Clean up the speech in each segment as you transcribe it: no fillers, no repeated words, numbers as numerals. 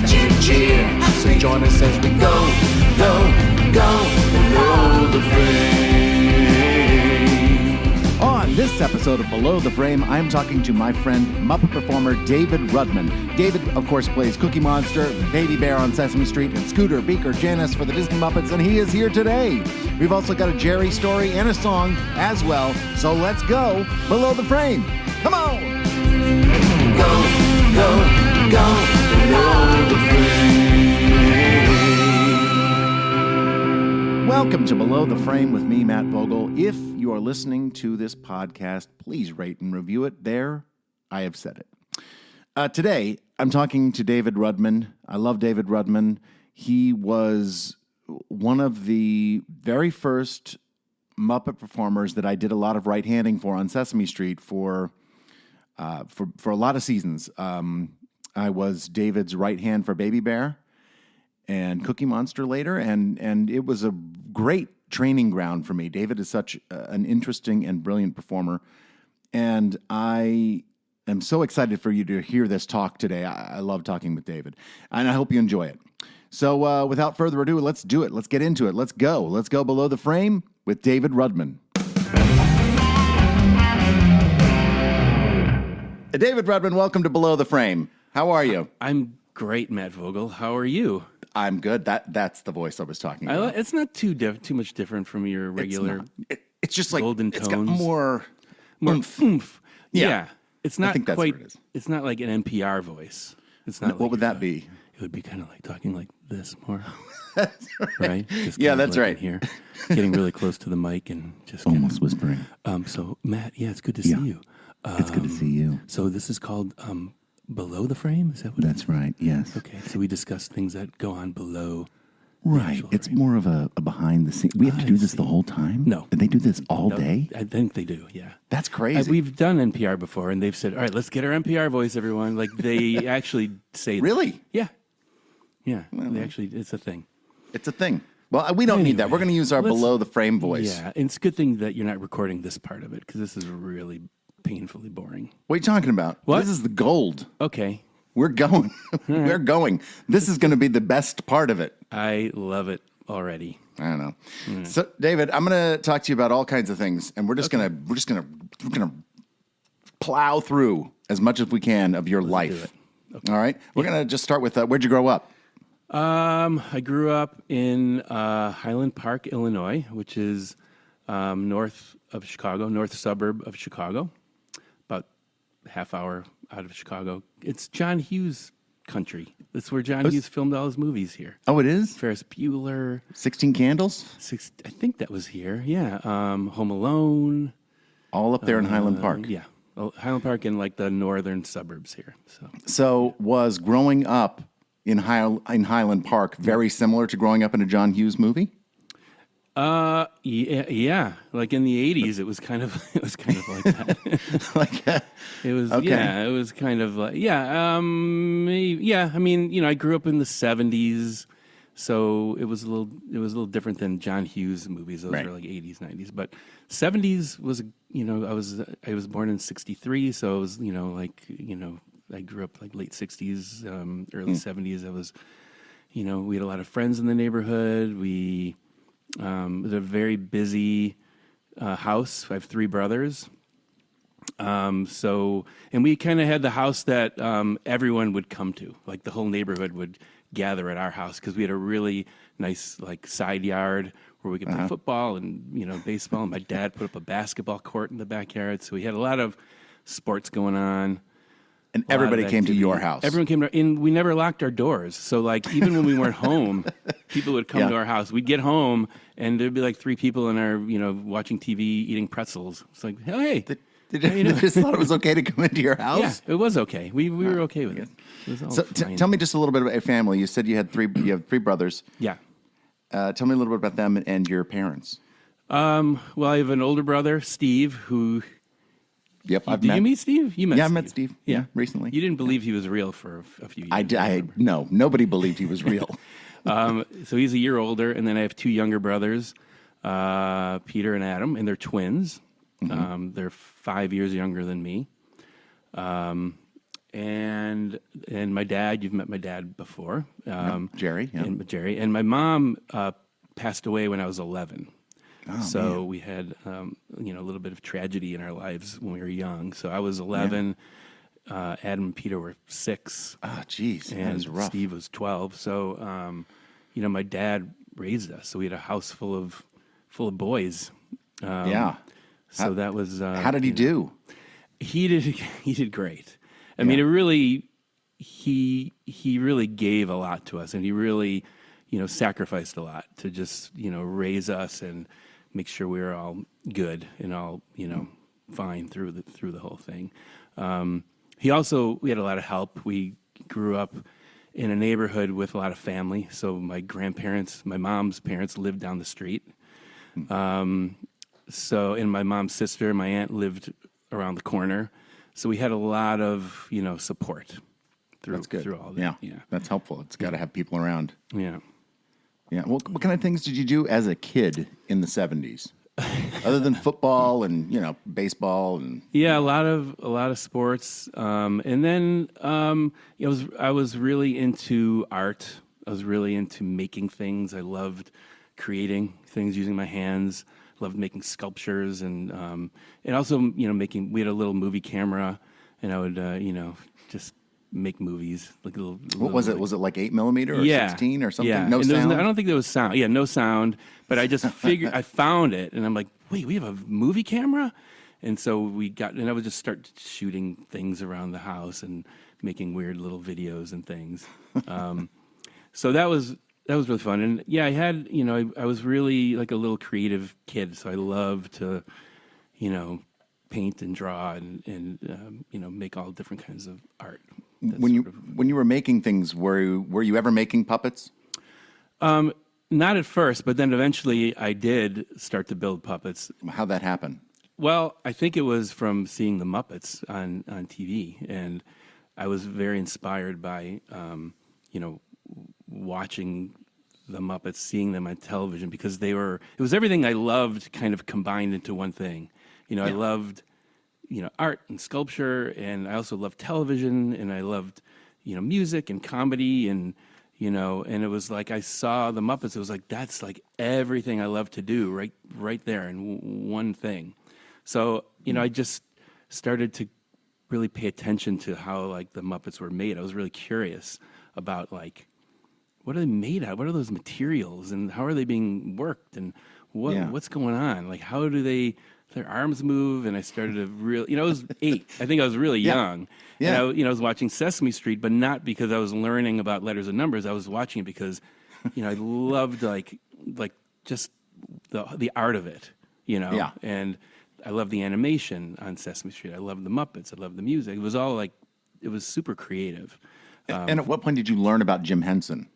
that cheer, cheer. So join us as we go, go, go below the frame. On this episode of Below the Frame, I'm talking to my friend, Muppet performer David Rudman. David, of course, plays Cookie Monster, Baby Bear on Sesame Street, and Scooter, Beaker, Janice for the Disney Muppets, and he is here today. We've also got a Jerry story and a song as well, so let's go Below the Frame. Come on! Go, go, go below the frame. Welcome to Below the Frame with me, Matt Vogel. If you are listening to this podcast, please rate and review it. There, I have said it. Today, I'm talking to David Rudman. I love David Rudman. He was one of the very first Muppet performers that I did a lot of right-handing for on Sesame Street for a lot of seasons. I was David's right hand for Baby Bear and Cookie Monster later, and it was a great training ground for me. David is such an interesting and brilliant performer, and I am so excited for you to hear this talk today. I love talking with David, and I hope you enjoy it. So without further ado, let's do it. Let's get into it. Let's go. Let's go Below the Frame with David Rudman. David Rudman, welcome to Below the Frame. How are you? I'm great, Matt Vogel. How are you? I'm good. That's the voice I was talking about. It's not too much different from your regular. It's just like golden it's got tones. more oomph. Yeah. It's not I think that's quite. what it is. It's not like an NPR voice. It's not. What would that be? It would be kind of like talking like this more, right? Just Yeah, kind of that's like right. in here, getting really close to the mic and just Almost whispering. So Matt, it's good to see you. It's good to see you. So this is called Below the Frame. Is that what? That's right. Yes. Okay. So we discuss things that go on below. Right. It's more of a behind the scenes. We have to do this the whole time? No. Did they do this all day? I think they do. Yeah. That's crazy. We've done NPR before, and they've said, "All right, let's get our NPR voice, everyone." Like they actually say, Really? Yeah. They actually, it's a thing. It's a thing. Well, we don't need that. We're going to use our below the frame voice. Yeah, and it's a good thing that you're not recording this part of it because this is really painfully boring. What are you talking about? What? This is the gold. Okay. We're going. We're going. This is going to be the best part of it. I love it already. I don't know. So, David, I'm going to talk to you about all kinds of things, and we're just going to plow through as much as we can of your life. Okay. All right. We're going to just start with where'd you grow up? I grew up in Highland Park, Illinois, which is north of Chicago, north suburb of Chicago, about half hour out of Chicago. It's John Hughes country. That's where John Hughes filmed all his movies here. Oh, it is? Ferris Bueller. 16 Candles? I think that was here. Yeah. Home Alone. All up there in Highland Park. Yeah. Highland Park in like the northern suburbs here. So was growing up in Highland Park very similar to growing up in a John Hughes movie? Yeah. Like in the 80s, it was kind of like that. It was, okay. Yeah, it was kind of like, maybe, yeah. I mean, I grew up in the 70s, so it was a little different than John Hughes movies. Those were like 80s, 90s, but 70s was, I was born in 63, so I was, I grew up like late 60s, early 70s. I was, we had a lot of friends in the neighborhood. It was a very busy house. I have three brothers. And we kind of had the house that everyone would come to. Like the whole neighborhood would gather at our house because we had a really nice like side yard where we could play football and baseball. And my dad put up a basketball court in the backyard, so we had a lot of sports going on. And everybody came to your house. Everyone came to, and we never locked our doors. So like even when we weren't home, people would come to our house. We'd get home and there'd be like three people in our, watching TV, eating pretzels. It's like, hey. Did you just thought it was okay to come into your house? Yeah, it was okay. We were okay with it. It was all so tell me just a little bit about your family. You said you have three brothers. Yeah. Tell me a little bit about them and your parents. Well, I have an older brother, Steve, who. Yep, I've Did met. you meet Steve? You met. Yeah, Steve. I met Steve. Yeah, recently. You didn't believe he was real for a few years. No, nobody believed he was real. So he's a year older, and then I have two younger brothers, Peter and Adam, and they're twins. Mm-hmm. They're 5 years younger than me. and my dad. You've met my dad before, Jerry. Yeah. Jerry, and my mom passed away when I was 11. Oh, So man. we had a little bit of tragedy in our lives when we were young. So I was 11. Adam and Peter were 6. Oh, geez, that And is rough. Steve was 12. So my dad raised us. So we had a house full of boys. Yeah. So that was. How did he do? He did great. I mean, it really, he really gave a lot to us, and he really, sacrificed a lot to just, raise us and make sure we were all good and all, fine through the whole thing. We had a lot of help. We grew up in a neighborhood with a lot of family. So my mom's parents lived down the street. And my mom's sister, my aunt lived around the corner. So we had a lot of, support through all that. Yeah. That's helpful. It's got to have people around. Yeah. Yeah. What kind of things did you do as a kid in the 70s? Other than football and, baseball and Yeah, a lot of sports. And then I was really into art. I was really into making things. I loved creating things using my hands. Loved making sculptures and also making. We had a little movie camera, and I would just make movies like little. What was it? Was it like 8 millimeter or 16 or something? Yeah. No sound. I don't think there was sound. Yeah, no sound. But I just figured I found it, and I'm like, wait, we have a movie camera, and so I would just start shooting things around the house and making weird little videos and things. So that was really fun. And yeah, I had, I was really like a little creative kid. So I loved to, paint and draw and make all different kinds of art. When you were making things, were you ever making puppets? Not at first, but then eventually I did start to build puppets. How'd that happen? Well, I think it was from seeing the Muppets on TV. And I was very inspired by, watching the Muppets, seeing them on television, because it was everything I loved kind of combined into one thing. I loved, art and sculpture, and I also loved television, and I loved, music and comedy, and, and it was like I saw the Muppets. It was like, that's like everything I love to do right there in one thing. So, I just started to really pay attention to how like the Muppets were made. I was really curious about like, what are they made out of? What are those materials, and how are they being worked, and what's going on? Like, how do their arms move? And I started to really, I was 8. I think I was really young. Yeah. And I was watching Sesame Street, but not because I was learning about letters and numbers. I was watching it because, I loved like just the art of it, Yeah. And I loved the animation on Sesame Street. I loved the Muppets. I loved the music. It was all like, it was super creative. And at what point did you learn about Jim Henson?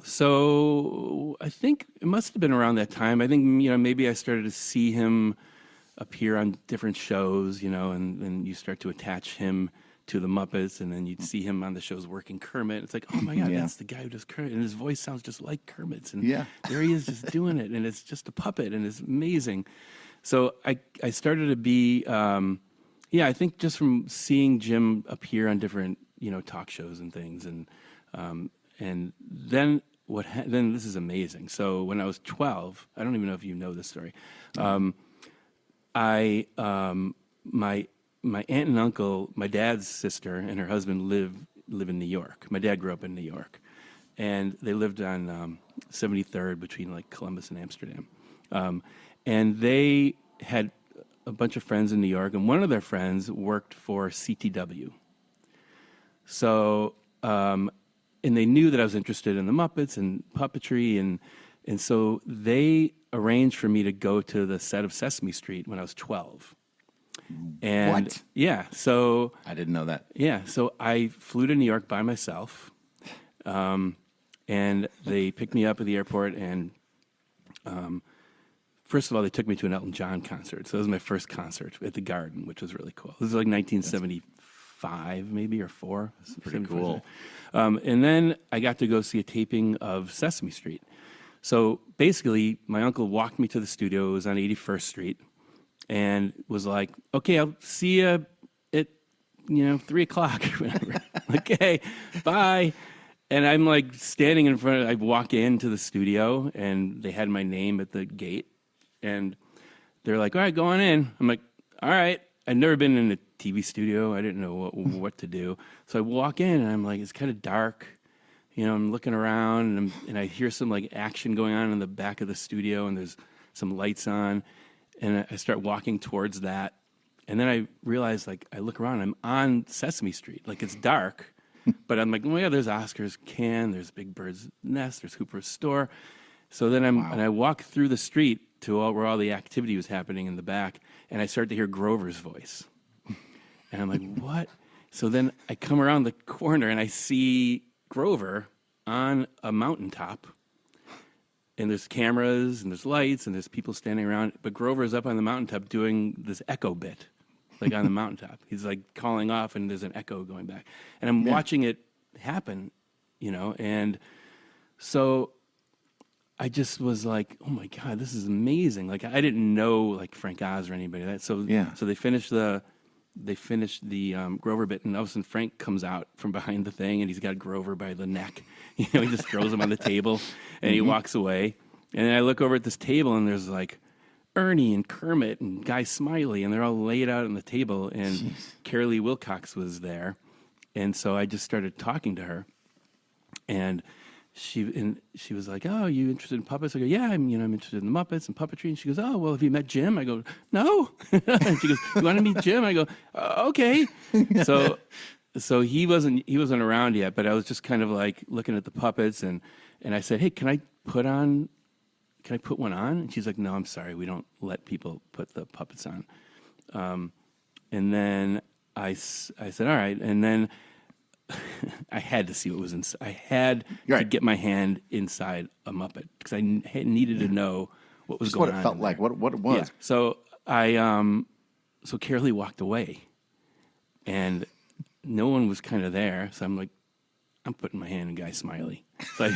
So I think it must have been around that time. I think, maybe I started to see him appear on different shows, and you start to attach him to the Muppets, and then you'd see him on the shows working Kermit. It's like, oh my God, that's the guy who does Kermit, and his voice sounds just like Kermit's, and there he is just doing it, and it's just a puppet, and it's amazing. So I started to be, I think just from seeing Jim appear on different, talk shows and things, and then then this is amazing. So when I was 12, I don't even know if you know this story. My aunt and uncle, my dad's sister and her husband live in New York. My dad grew up in New York, and they lived on 73rd between like Columbus and Amsterdam. And they had a bunch of friends in New York, and one of their friends worked for CTW. So, and they knew that I was interested in the Muppets and puppetry, and so they arranged for me to go to the set of Sesame Street when I was 12. And What? Yeah, so I didn't know that. yeah, so I flew to New York by myself, and they picked me up at the airport, and first of all, they took me to an Elton John concert. So it was my first concert at the Garden, which was really cool. This was like 1975, maybe, or 4. Pretty cool. And then I got to go see a taping of Sesame Street. So basically, my uncle walked me to the studio. It was on 81st Street, and was like, "Okay, I'll see you at 3:00 or whatever. Okay, bye. And I'm like standing in front I walk into the studio and they had my name at the gate and they're like, all right, go on in. I'm like, all right. I'd never been in a TV studio. I didn't know what to do. So I walk in and I'm like, it's kind of dark. I'm looking around and I hear some like action going on in the back of the studio and there's some lights on. And I start walking towards that. And then I realize, like, I look around, I'm on Sesame Street. Like, it's dark. But I'm like, oh, yeah, there's Oscar's Can, there's Big Bird's Nest, there's Hooper's Store. So then I walk through the street to where all the activity was happening in the back, and I start to hear Grover's voice. And I'm like, what? So then I come around the corner, and I see Grover on a mountaintop. And there's cameras, and there's lights, and there's people standing around. But Grover's up on the mountaintop doing this echo bit, like on the mountaintop. He's like calling off, and there's an echo going back. And I'm watching it happen, and so I just was like, oh my God, this is amazing. Like I didn't know like Frank Oz or anybody like that. So they finished the Grover bit, and all of a sudden Frank comes out from behind the thing, and he's got Grover by the neck. He just throws him on the table, and he walks away. And then I look over at this table, and there's like Ernie and Kermit and Guy Smiley, and they're all laid out on the table, and Carolee Wilcox was there. And so I just started talking to her, and she was like, "Oh, you interested in puppets?" I go, "Yeah, I'm interested in the Muppets and puppetry." And she goes, "Oh, well, have you met Jim?" I go, "No." And she goes, "You want to meet Jim?" I go, "Okay." So he wasn't around yet, but I was just kind of like looking at the puppets, and I said, "Hey, can I put one on?" And she's like, "No, I'm sorry, we don't let people put the puppets on." And then I said, "All right," and then I had to see what was inside. I had to get my hand inside a Muppet because I needed to know what was going on. What it felt like, what it was. Yeah. So so Carolee walked away, and no one was kind of there. So I'm like, I'm putting my hand in Guy Smiley. So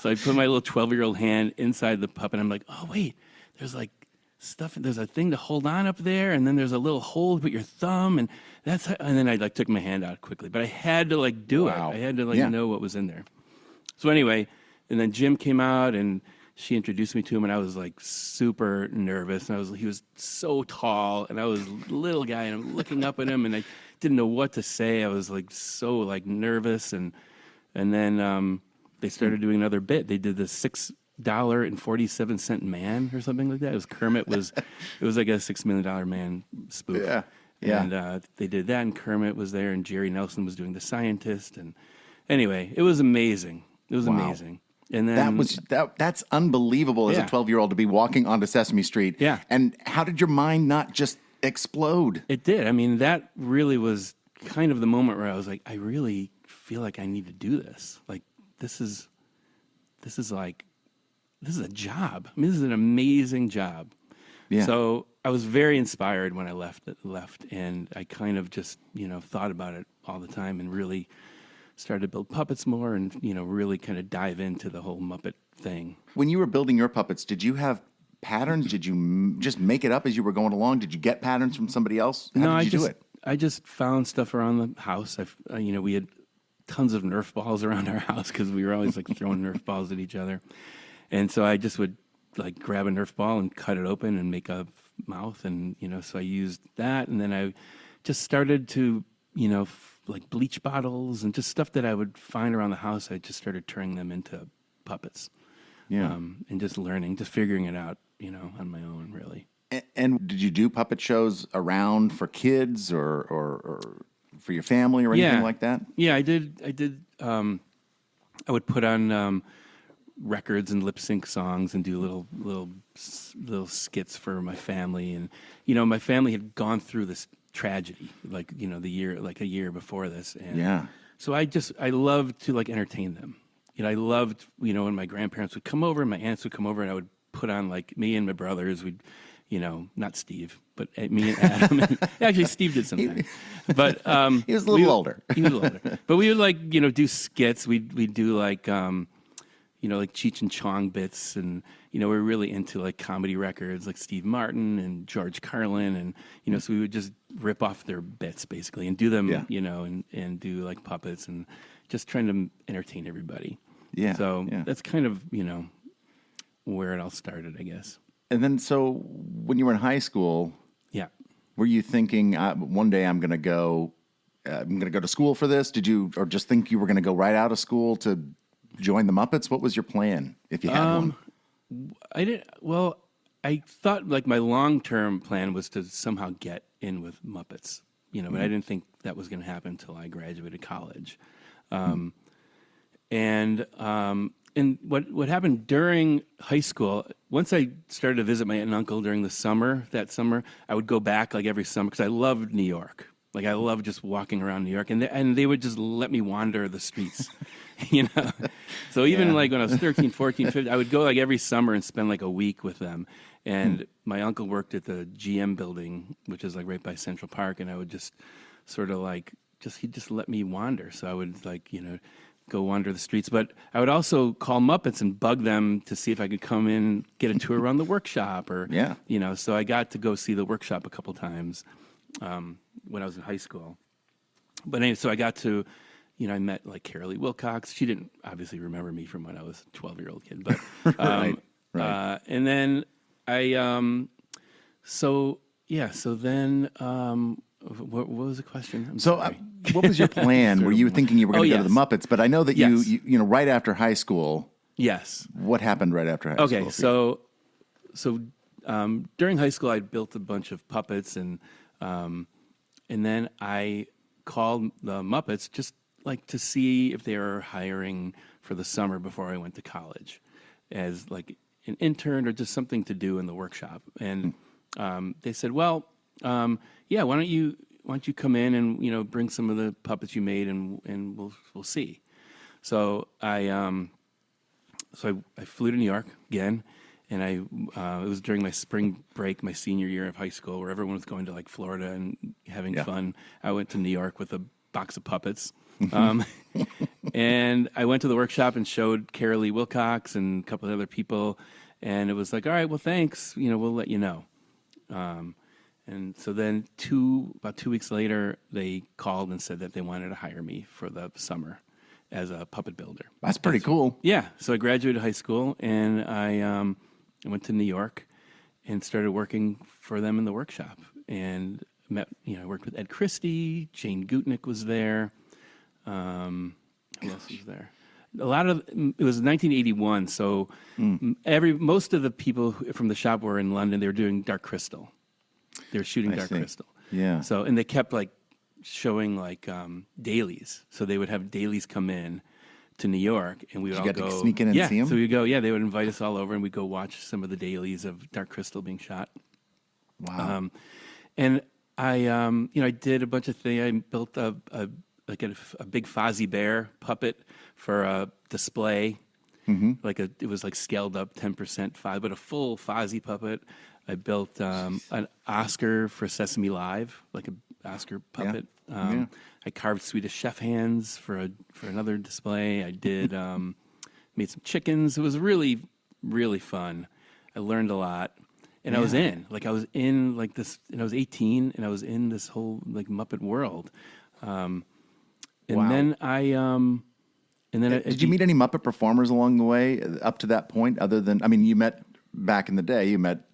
I put my little 12-year-old hand inside the puppet. I'm like, oh wait, there's like stuff. There's a thing to hold on up there, and then there's a little hole to put your thumb, and then I like took my hand out quickly. But I had to like do it. I had to like know what was in there. So anyway, and then Jim came out, and she introduced me to him, and I was like super nervous. And he was so tall, and I was a little guy, and I'm looking up at him, and I didn't know what to say. I was like so like nervous, and then they started doing another bit. They did the $6.47 man or something like that. It was Kermit it was like a $6 million man spoof. Yeah. And they did that, and Kermit was there, and Jerry Nelson was doing the scientist, and anyway, it was amazing. It was amazing. And then that's unbelievable as a 12-year-old to be walking onto Sesame Street. Yeah. And how did your mind not just explode? It did. I mean, that really was kind of the moment where I was like, I really feel like I need to do this. Like this is a job. I mean, this is an amazing job. Yeah. So I was very inspired when I left, and I kind of just, thought about it all the time and really started to build puppets more and, really kind of dive into the whole Muppet thing. When you were building your puppets, did you have patterns? Did you just make it up as you were going along? Did you get patterns from somebody else? How did you do it? I just found stuff around the house. We had tons of Nerf balls around our house because we were always like throwing Nerf balls at each other. And so I just would like grab a Nerf ball and cut it open and make a mouth. And, so I used that. And then I just started to, like bleach bottles and just stuff that I would find around the house. I just started turning them into puppets. Yeah. And just learning, just figuring it out, on my own, really. And did you do puppet shows around for kids or for your family or anything like that? Yeah, I did. I would put on records and lip sync songs and do little skits for my family. And my family had gone through this tragedy, like a year before this. And so I loved to like entertain them. I loved when my grandparents would come over and my aunts would come over, and I would put on like me and my brothers. We'd not Steve, but me and Adam. Actually, Steve did something, but he was a little older. He was a little older, but we would like do skits. We'd do like like Cheech and Chong bits, and we're really into like comedy records like Steve Martin and George Carlin, and so we would just rip off their bits basically and do them, Yeah. and do like puppets and just trying to entertain everybody. Yeah. So yeah. that's kind of, where it all started, I guess. And then, so when you were in high school, Yeah. were you thinking one day I'm going to go to school for this? Did you, or just think you were going to go right out of school to join the Muppets? What was your plan if you had one? I didn't. Well, I thought like my long-term plan was to somehow get in with Muppets, but I didn't think that was going to happen until I graduated college. And what happened during high school, once I started to visit my aunt and uncle during the summer, I would go back like every summer because I loved New York. Like I loved just walking around New York, and they would just let me wander the streets, So even like when I was 13, 14, 15, I would go like every summer and spend like a week with them. And my uncle worked at the GM building, which is like right by Central Park, and I would just sort of like he'd just let me wander. So I would like go wander the streets, but I would also call Muppets and bug them to see if I could come in, get a tour around the workshop, or So I got to go see the workshop a couple times when I was in high school. But anyway, so I got to, I met like Carolee Wilcox. She didn't obviously remember me from when I was a 12-year-old kid, but right. And then I so then. What was the question? What was your plan? Were you thinking you were going to go to the Muppets? But I know that you right after high school. Yes. What happened right after high school? Okay, so during high school, I built a bunch of puppets, and then I called the Muppets just like to see if they were hiring for the summer before I went to college, as like an intern or just something to do in the workshop. And they said, well. Yeah, why don't you come in and bring some of the puppets you made and we'll see. So I flew to New York again, and it was during my spring break, my senior year of high school, where everyone was going to like Florida and having fun. I went to New York with a box of puppets, and I went to the workshop and showed Carolee Wilcox and a couple of other people, and it was like, all right, well, thanks, we'll let you know. And so then about 2 weeks later, they called and said that they wanted to hire me for the summer as a puppet builder. That's pretty cool. Yeah. So I graduated high school, and I went to New York and started working for them in the workshop. And I worked with Ed Christie, Jane Gutnick was there. Who else was there? It was 1981, so most of the people from the shop were in London. They were doing Dark Crystal. They were shooting Dark Crystal. Yeah. So, and they kept like showing like dailies. So they would have dailies come in to New York, and we would all go. To sneak in and see them? So we'd go. Yeah, they would invite us all over, and we'd go watch some of the dailies of Dark Crystal being shot. Wow. And I did a bunch of things. I built a big Fozzie Bear puppet for a display. Mm-hmm. It was like scaled up 10% but a full Fozzie puppet. I built an Oscar for Sesame Live, like an Oscar puppet. Yeah. I carved Swedish chef hands for another display. I did made some chickens. It was really, really fun. I learned a lot, and I was in like this. And I was 18, and I was in this whole like Muppet world. And then did you meet any Muppet performers along the way up to that point? Other than, you met back in the day. You met.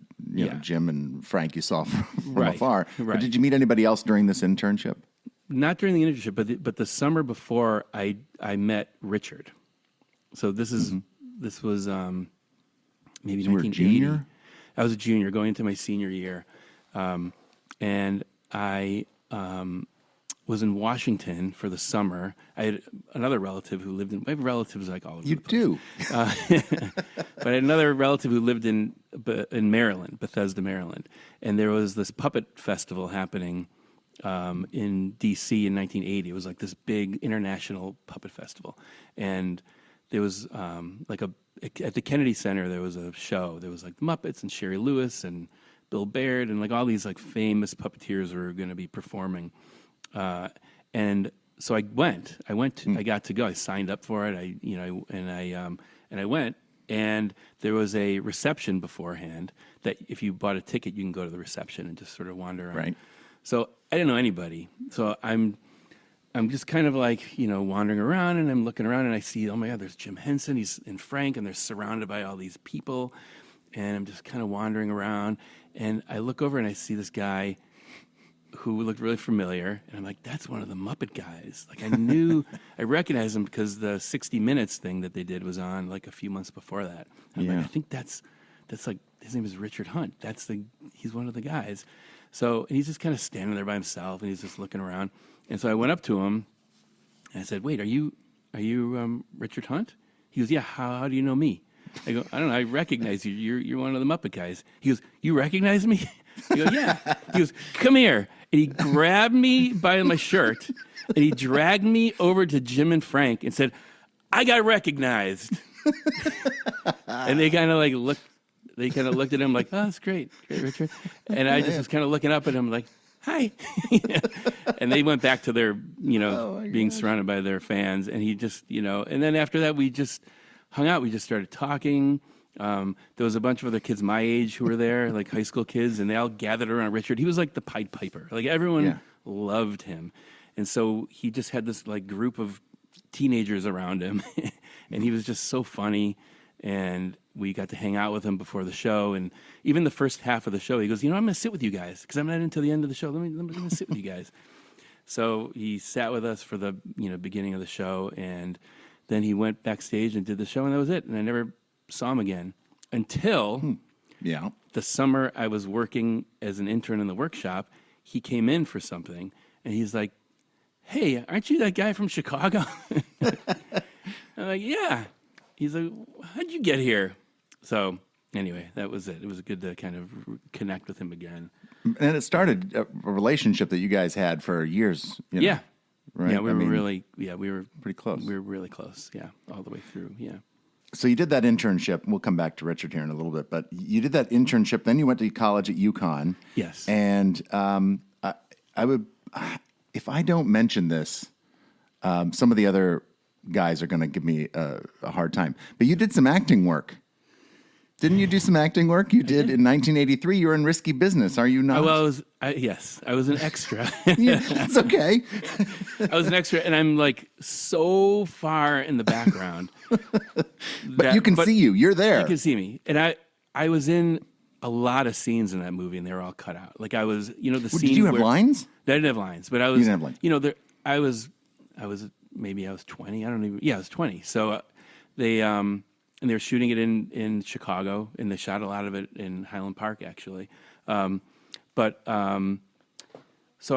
Jim and Frank you saw from afar. Right. But did you meet anybody else during this internship? Not during the internship, but the summer before, I met Richard. So this was maybe you 1980. Were a junior? I was a junior going into my senior year, and I was in Washington for the summer. I had another relative who lived in. I have relatives like all over. You do, but I had another relative who lived in Maryland, Bethesda, Maryland, and there was this puppet festival happening in D.C. in 1980. It was like this big international puppet festival, and there was at the Kennedy Center there was a show. There was like the Muppets and Sherry Lewis and Bill Baird and like all these like famous puppeteers were going to be performing. And so I went. I got to go. I signed up for it. I went. And there was a reception beforehand that if you bought a ticket, you can go to the reception and just sort of wander around. Right. So I didn't know anybody. So I'm just kind of like, wandering around, and I'm looking around, and I see, oh my God, there's Jim Henson, he's in Frank, and they're surrounded by all these people. And I'm just kind of wandering around, and I look over and I see this guy who looked really familiar, and I'm like, that's one of the Muppet guys. Like I recognized him because the 60 Minutes thing that they did was on like a few months before that. And I'm like, I think that's like, his name is Richard Hunt. He's one of the guys. So, and he's just kind of standing there by himself, and he's just looking around. And so I went up to him, and I said, wait, are you Richard Hunt? He goes, yeah, how do you know me? I go, I don't know, I recognize you. You're one of the Muppet guys. He goes, you recognize me? I go, yeah. He goes, come here. And he grabbed me by my shirt, and he dragged me over to Jim and Frank and said, I got recognized. And they kind of looked at him like, oh, that's great, Richard. And I just was kind of looking up at him like, hi. And they went back to their, being surrounded by their fans. And he just, and then after that, we just hung out. We just started talking. There was a bunch of other kids my age who were there, like high school kids, and they all gathered around Richard. He was like the Pied Piper. Like everyone loved him. And so he just had this like group of teenagers around him. And he was just so funny. And we got to hang out with him before the show. And even the first half of the show, he goes, I'm going to sit with you guys because I'm not until the end of the show. Let me sit with you guys. So he sat with us for the beginning of the show, and then he went backstage and did the show, and that was it. And I never saw him again until the summer I was working as an intern in the workshop. He came in for something, and he's like, hey, aren't you that guy from Chicago? I'm like, yeah. He's like, how'd you get here? So anyway, that was it. It was good to kind of connect with him again. And it started a relationship that you guys had for years. Yeah. Right? Yeah, we were pretty close. We were really close, yeah, all the way through, yeah. So you did that internship. We'll come back to Richard here in a little bit, but you did that internship. Then you went to college at Uconn. Yes. And I would, if I don't mention this, some of the other guys are going to give me a hard time. But you did some acting work. Didn't you do some acting work? You did in 1983. You were in Risky Business, are you not? Oh, well, yes, I was an extra. Yeah, that's okay. I was an extra, and I'm like so far in the background. But you can see you. You're there. You can see me. And I was in a lot of scenes in that movie, and they were all cut out. Like I was, the scene. Did you have lines? I didn't have lines, but I was. You didn't have lines. I was maybe I was 20. I don't even. Yeah, I was 20. So and they were shooting it in Chicago, and they shot a lot of it in Highland Park, actually. So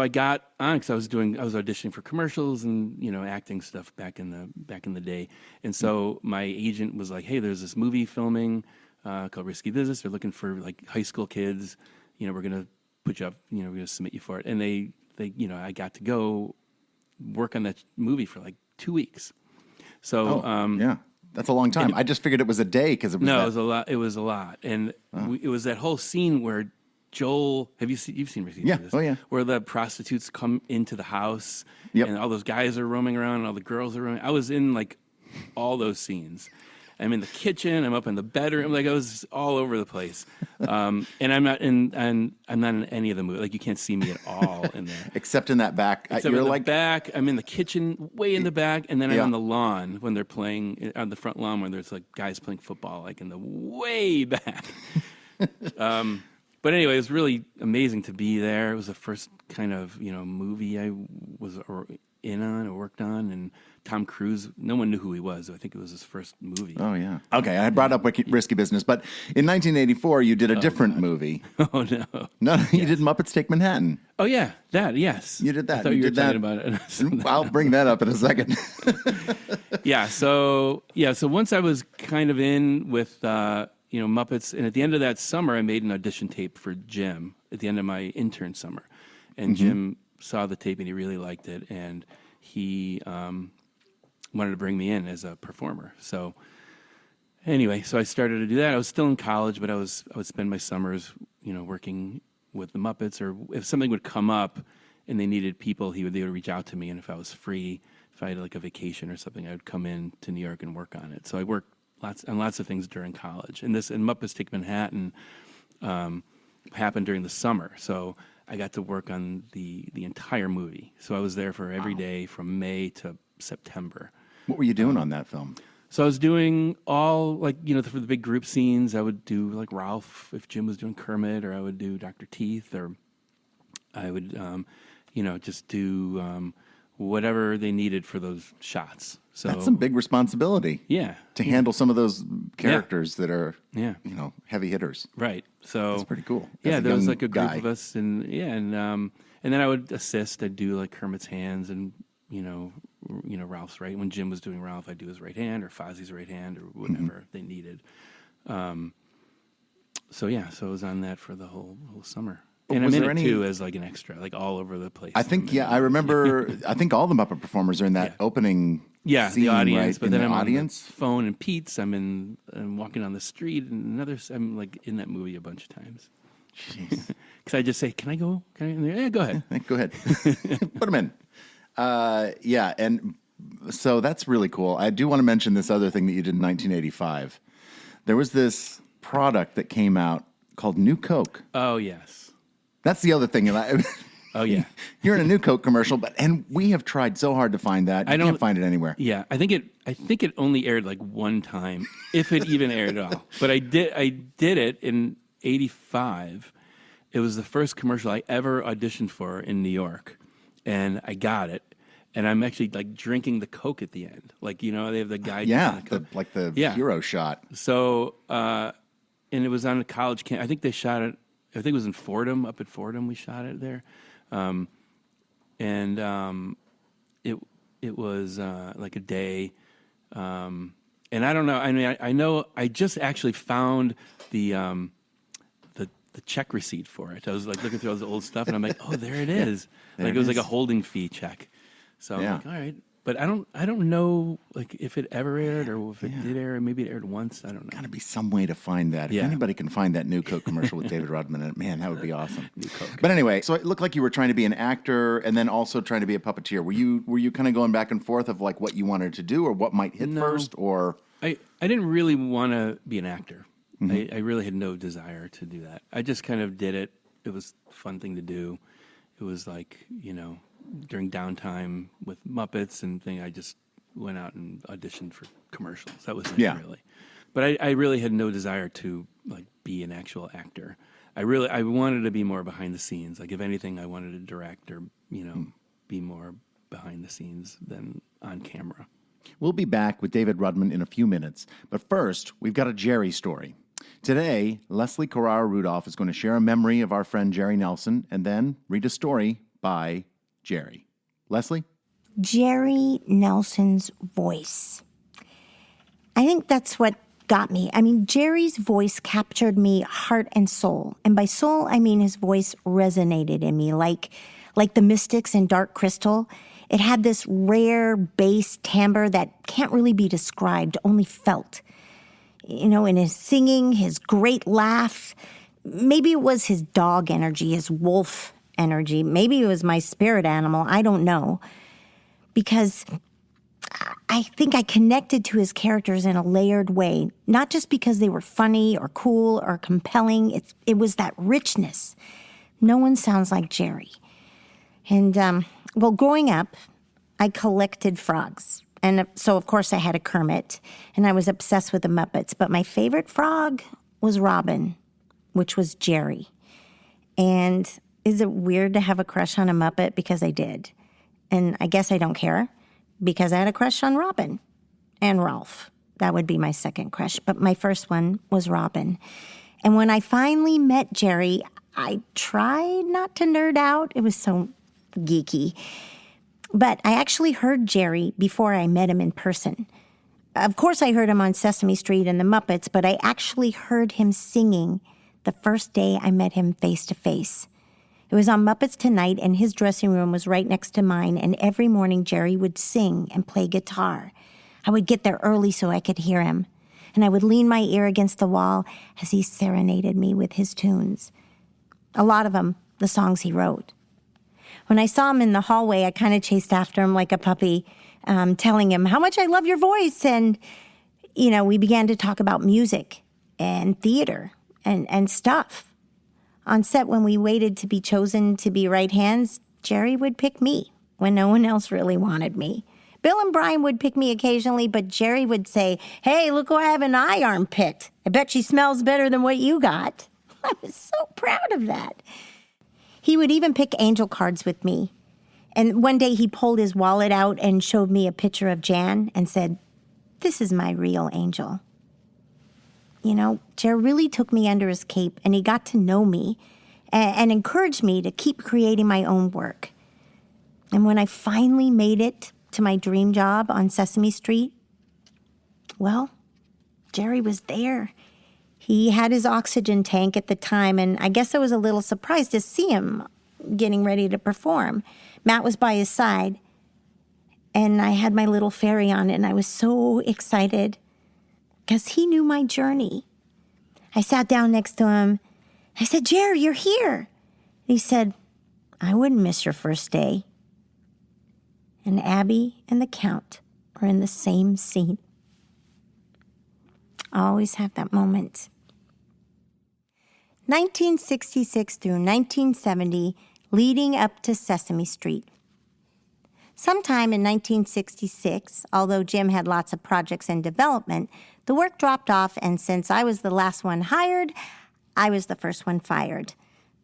I got on because I was auditioning for commercials and acting stuff back in the day. And so my agent was like, "Hey, there's this movie filming called Risky Business. They're looking for like high school kids. We're gonna put you up. We're gonna submit you for it." And they I got to go work on that movie for like 2 weeks. So yeah. That's a long time. I just figured it was a day because it was. No, it was a lot. It was a lot, and it was that whole scene where Joel. You've seen Risky Business? Oh yeah. Where the prostitutes come into the house, yep. and all those guys are roaming around, and all the girls are roaming. I was in like all those scenes. I'm in the kitchen. I'm up in the bedroom. Like I was all over the place. And I'm not in any of the movies. Like you can't see me at all in there, except in that back. Except in the back. I'm in the kitchen, way in the back, and then I'm on the lawn when they're playing on the front lawn when there's like guys playing football, like in the way back. But anyway, it was really amazing to be there. It was the first kind of movie I was in on or worked on, and Tom Cruise, no one knew who he was. I think it was his first movie. Oh, yeah. Okay, I had brought up Risky Business, but in 1984, you did a different movie. Oh, no. No, you did Muppets Take Manhattan. Oh, yeah, yes. You did that. I thought you were talking about it. I'll bring that up in a second. So once I was kind of in with, Muppets, and at the end of that summer, I made an audition tape for Jim at the end of my intern summer. And Jim saw the tape, and he really liked it, and he wanted to bring me in as a performer. So anyway, so I started to do that. I was still in college, but I would spend my summers, working with the Muppets, or if something would come up and they needed people, they would reach out to me, and if I was free, if I had like a vacation or something, I would come in to New York and work on it. So I worked lots of things during college, and Muppets Take Manhattan happened during the summer. So I got to work on the entire movie. So I was there for every day from May to September. What were you doing on that film? So I was doing all, like, for the big group scenes, I would do like Ralph if Jim was doing Kermit, or I would do Dr. Teeth, or I would, just do whatever they needed for those shots. So That's some big responsibility. Yeah. To handle some of those characters that are, Yeah. heavy hitters. Right. So That's pretty cool. Yeah, As there was young like a group guy. of us, and then I would assist. I'd do like Kermit's hands, and Ralph's right. When Jim was doing Ralph, I'd do his right hand, or Fozzie's right hand, or whatever they needed. So I was on that for the whole summer. And Was I'm in there it any- too as like an extra, like all over the place. I think, I remember, I think all the Muppet Performers are in that opening Yeah, scene, the audience, right? but in then the I'm audience. on the phone and Pete's. I'm walking on the street, and I'm like in that movie a bunch of times. Because I just say, "Can I go? Can I?" And they're, yeah, go ahead. Go ahead. Put them in. And so that's really cool. I do want to mention this other thing that you did in 1985. There was this product that came out called New Coke. Oh yes. That's the other thing. Oh yeah. You're in a New Coke commercial, and we have tried so hard to find that. You can't find it anywhere. Yeah, I think it only aired like one time, if it even aired at all. But I did it in ¡85. It was the first commercial I ever auditioned for in New York, and I got it. And I'm actually like drinking the Coke at the end, like they have the guy. Yeah, drinking the hero shot. So, and it was on a college camp. I think they shot it. I think it was in Fordham, up at Fordham. We shot it there, it was like a day, and I don't know. I mean, I know I just actually found the check receipt for it. I was like looking through all the old stuff, and I'm like, oh, there it is. Like it was like a holding fee check. So I'm like, all right. But I don't know like if it ever aired or if it did air. Maybe it aired once. I don't know. Got to be some way to find that. If anybody can find that New Coke commercial with David Rudman in it, man, that would be awesome. New Coke. But anyway, so it looked like you were trying to be an actor and then also trying to be a puppeteer. Were you kind of going back and forth of like what you wanted to do or what might hit first? Or I didn't really want to be an actor. I really had no desire to do that. I just kind of did it. It was a fun thing to do. It was like, during downtime with Muppets and thing, I just went out and auditioned for commercials. That was it, really. But I really had no desire to like be an actual actor. I wanted to be more behind the scenes. Like if anything, I wanted to direct or be more behind the scenes than on camera. We'll be back with David Rudman in a few minutes. But first, we've got a Jerry story. Today, Leslie Carrara-Rudolph is going to share a memory of our friend Jerry Nelson and then read a story by Jerry. Leslie? Jerry Nelson's voice. I think that's what got me. I mean, Jerry's voice captured me heart and soul. And by soul, I mean his voice resonated in me like the Mystics in Dark Crystal. It had this rare bass timbre that can't really be described, only felt. In his singing, his great laugh. Maybe it was his dog energy, his wolf energy. Maybe it was my spirit animal. I don't know. Because I think I connected to his characters in a layered way, not just because they were funny or cool or compelling. It was that richness. No one sounds like Jerry. And, growing up, I collected frogs. And so, of course, I had a Kermit, and I was obsessed with the Muppets. But my favorite frog was Robin, which was Jerry. And is it weird to have a crush on a Muppet? Because I did. And I guess I don't care, because I had a crush on Robin and Ralph. That would be my second crush. But my first one was Robin. And when I finally met Jerry, I tried not to nerd out. It was so geeky. But I actually heard Jerry before I met him in person. Of course, I heard him on Sesame Street and the Muppets, but I actually heard him singing the first day I met him face to face. It was on Muppets Tonight, and his dressing room was right next to mine, and every morning Jerry would sing and play guitar. I would get there early so I could hear him, and I would lean my ear against the wall as he serenaded me with his tunes. A lot of them, the songs he wrote. When I saw him in the hallway, I kind of chased after him like a puppy, telling him how much I love your voice. And, we began to talk about music and theater and stuff. On set, when we waited to be chosen to be right hands, Jerry would pick me when no one else really wanted me. Bill and Brian would pick me occasionally, but Jerry would say, "Hey, look who I have an eye armpit. I bet she smells better than what you got." I was so proud of that. He would even pick angel cards with me. And one day he pulled his wallet out and showed me a picture of Jan and said, "This is my real angel." You know, Jerry really took me under his cape, and he got to know me and encouraged me to keep creating my own work. And when I finally made it to my dream job on Sesame Street, well, Jerry was there. He had his oxygen tank at the time, and I guess I was a little surprised to see him getting ready to perform. Matt was by his side, and I had my little fairy on, and I was so excited because he knew my journey. I sat down next to him. I said, "Jerry, you're here." He said, "I wouldn't miss your first day." And Abby and the Count were in the same scene. I always have that moment. 1966 through 1970, leading up to Sesame Street. Sometime in 1966, although Jim had lots of projects in development, the work dropped off, and since I was the last one hired, I was the first one fired.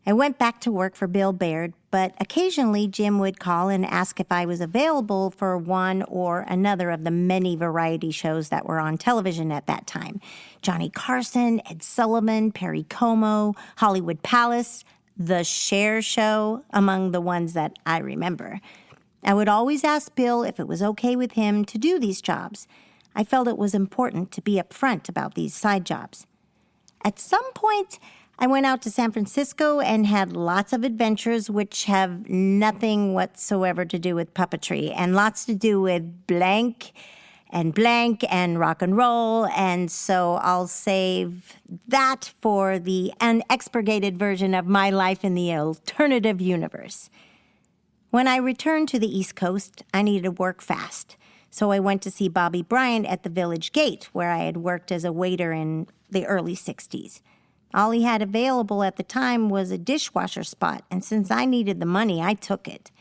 I went back to work for Bill Baird, but occasionally Jim would call and ask if I was available for one or another of the many variety shows that were on television at that time. Johnny Carson, Ed Sullivan, Perry Como, Hollywood Palace, The Cher Show, among the ones that I remember. I would always ask Bill if it was okay with him to do these jobs. I felt it was important to be upfront about these side jobs. At some point, I went out to San Francisco and had lots of adventures which have nothing whatsoever to do with puppetry and lots to do with blank and rock and roll, and so I'll save that for the unexpurgated version of my life in the alternative universe. When I returned to the East Coast, I needed work fast, so I went to see Bobby Bryant at the Village Gate, where I had worked as a waiter in the early 60s. All he had available at the time was a dishwasher spot, and since I needed the money, I took it.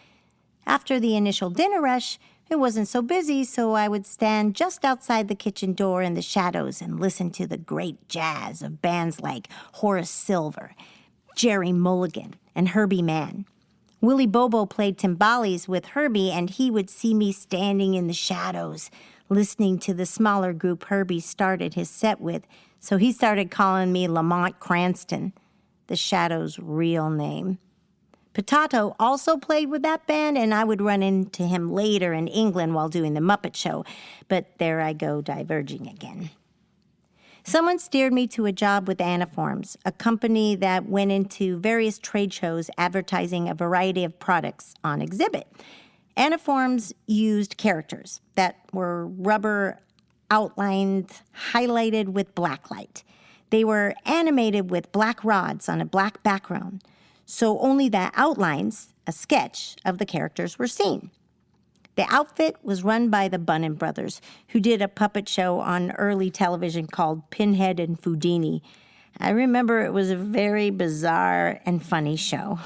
After the initial dinner rush, it wasn't so busy, so I would stand just outside the kitchen door in the shadows and listen to the great jazz of bands like Horace Silver, Jerry Mulligan, and Herbie Mann. Willie Bobo played timbales with Herbie, and he would see me standing in the shadows, listening to the smaller group Herbie started his set with, so he started calling me Lamont Cranston, the Shadow's real name. Potato also played with that band, and I would run into him later in England while doing the Muppet Show, but there I go diverging again. Someone steered me to a job with Anaforms, a company that went into various trade shows advertising a variety of products on exhibit. Anaforms used characters that were rubber outlined, highlighted with black light. They were animated with black rods on a black background, so only the outlines, a sketch of the characters, were seen. The outfit was run by the Bunnin brothers, who did a puppet show on early television called Pinhead and Houdini. I remember it was a very bizarre and funny show.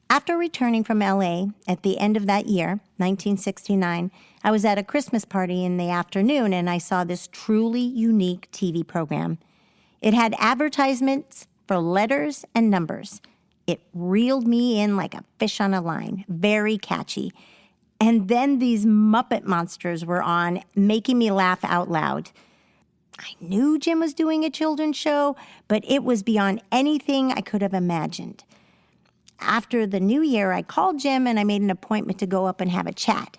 After returning from L.A. at the end of that year, 1969, I was at a Christmas party in the afternoon, and I saw this truly unique TV program. It had advertisements for letters and numbers. It reeled me in like a fish on a line, very catchy. And then these Muppet monsters were on, making me laugh out loud. I knew Jim was doing a children's show, but it was beyond anything I could have imagined. After the new year, I called Jim and I made an appointment to go up and have a chat.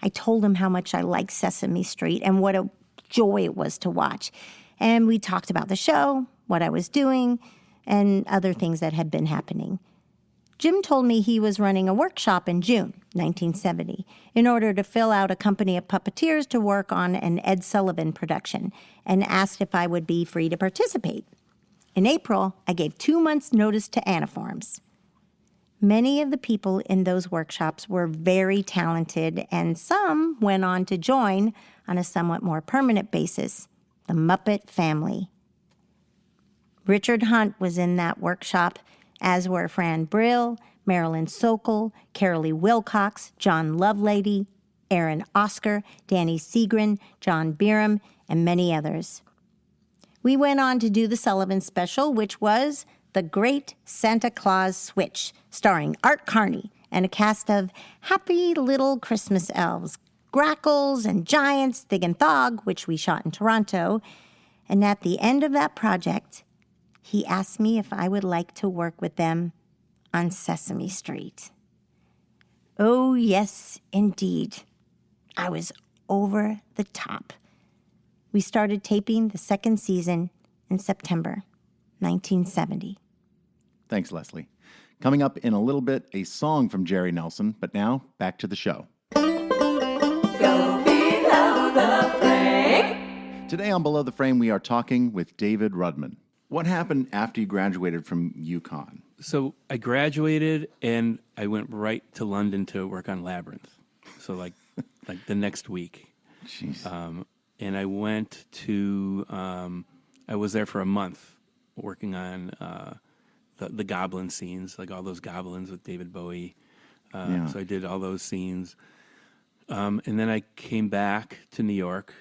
I told him how much I liked Sesame Street and what a joy it was to watch. And we talked about the show, what I was doing, and other things that had been happening. Jim told me he was running a workshop in June 1970 in order to fill out a company of puppeteers to work on an Ed Sullivan production, and asked if I would be free to participate. In April, I gave 2 months' notice to Anaforms. Many of the people in those workshops were very talented, and some went on to join, on a somewhat more permanent basis, the Muppet family. Richard Hunt was in that workshop, as were Fran Brill, Marilyn Sokol, Carolee Wilcox, John Lovelady, Aaron Oscar, Danny Seagren, John Bieram, and many others. We went on to do the Sullivan Special, which was The Great Santa Claus Switch, starring Art Carney and a cast of happy little Christmas elves, Grackles and Giants, Thig and Thog, which we shot in Toronto. And at the end of that project, he asked me if I would like to work with them on Sesame Street. Oh, yes, indeed. I was over the top. We started taping the second season in September 1970. Thanks, Leslie. Coming up in a little bit, a song from Jerry Nelson, but now back to the show. Go below the frame. Today on Below the Frame, we are talking with David Rudman. What happened after you graduated from Uconn? So I graduated and I went right to London to work on Labyrinth. So like the next week. Jeez. And I went to, I was there for a month working on the goblin scenes, like all those goblins with David Bowie. So I did all those scenes. And then I came back to New York,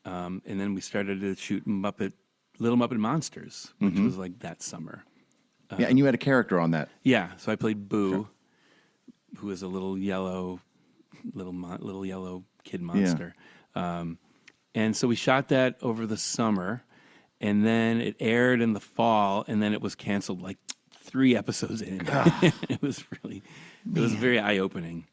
and then we started to shoot Little Muppet Monsters, which was like that summer. Yeah, and you had a character on that. Yeah, so I played Boo, who is a little yellow kid monster. And so we shot that over the summer, and then it aired in the fall, and then it was canceled like 3 episodes in. It was very eye-opening.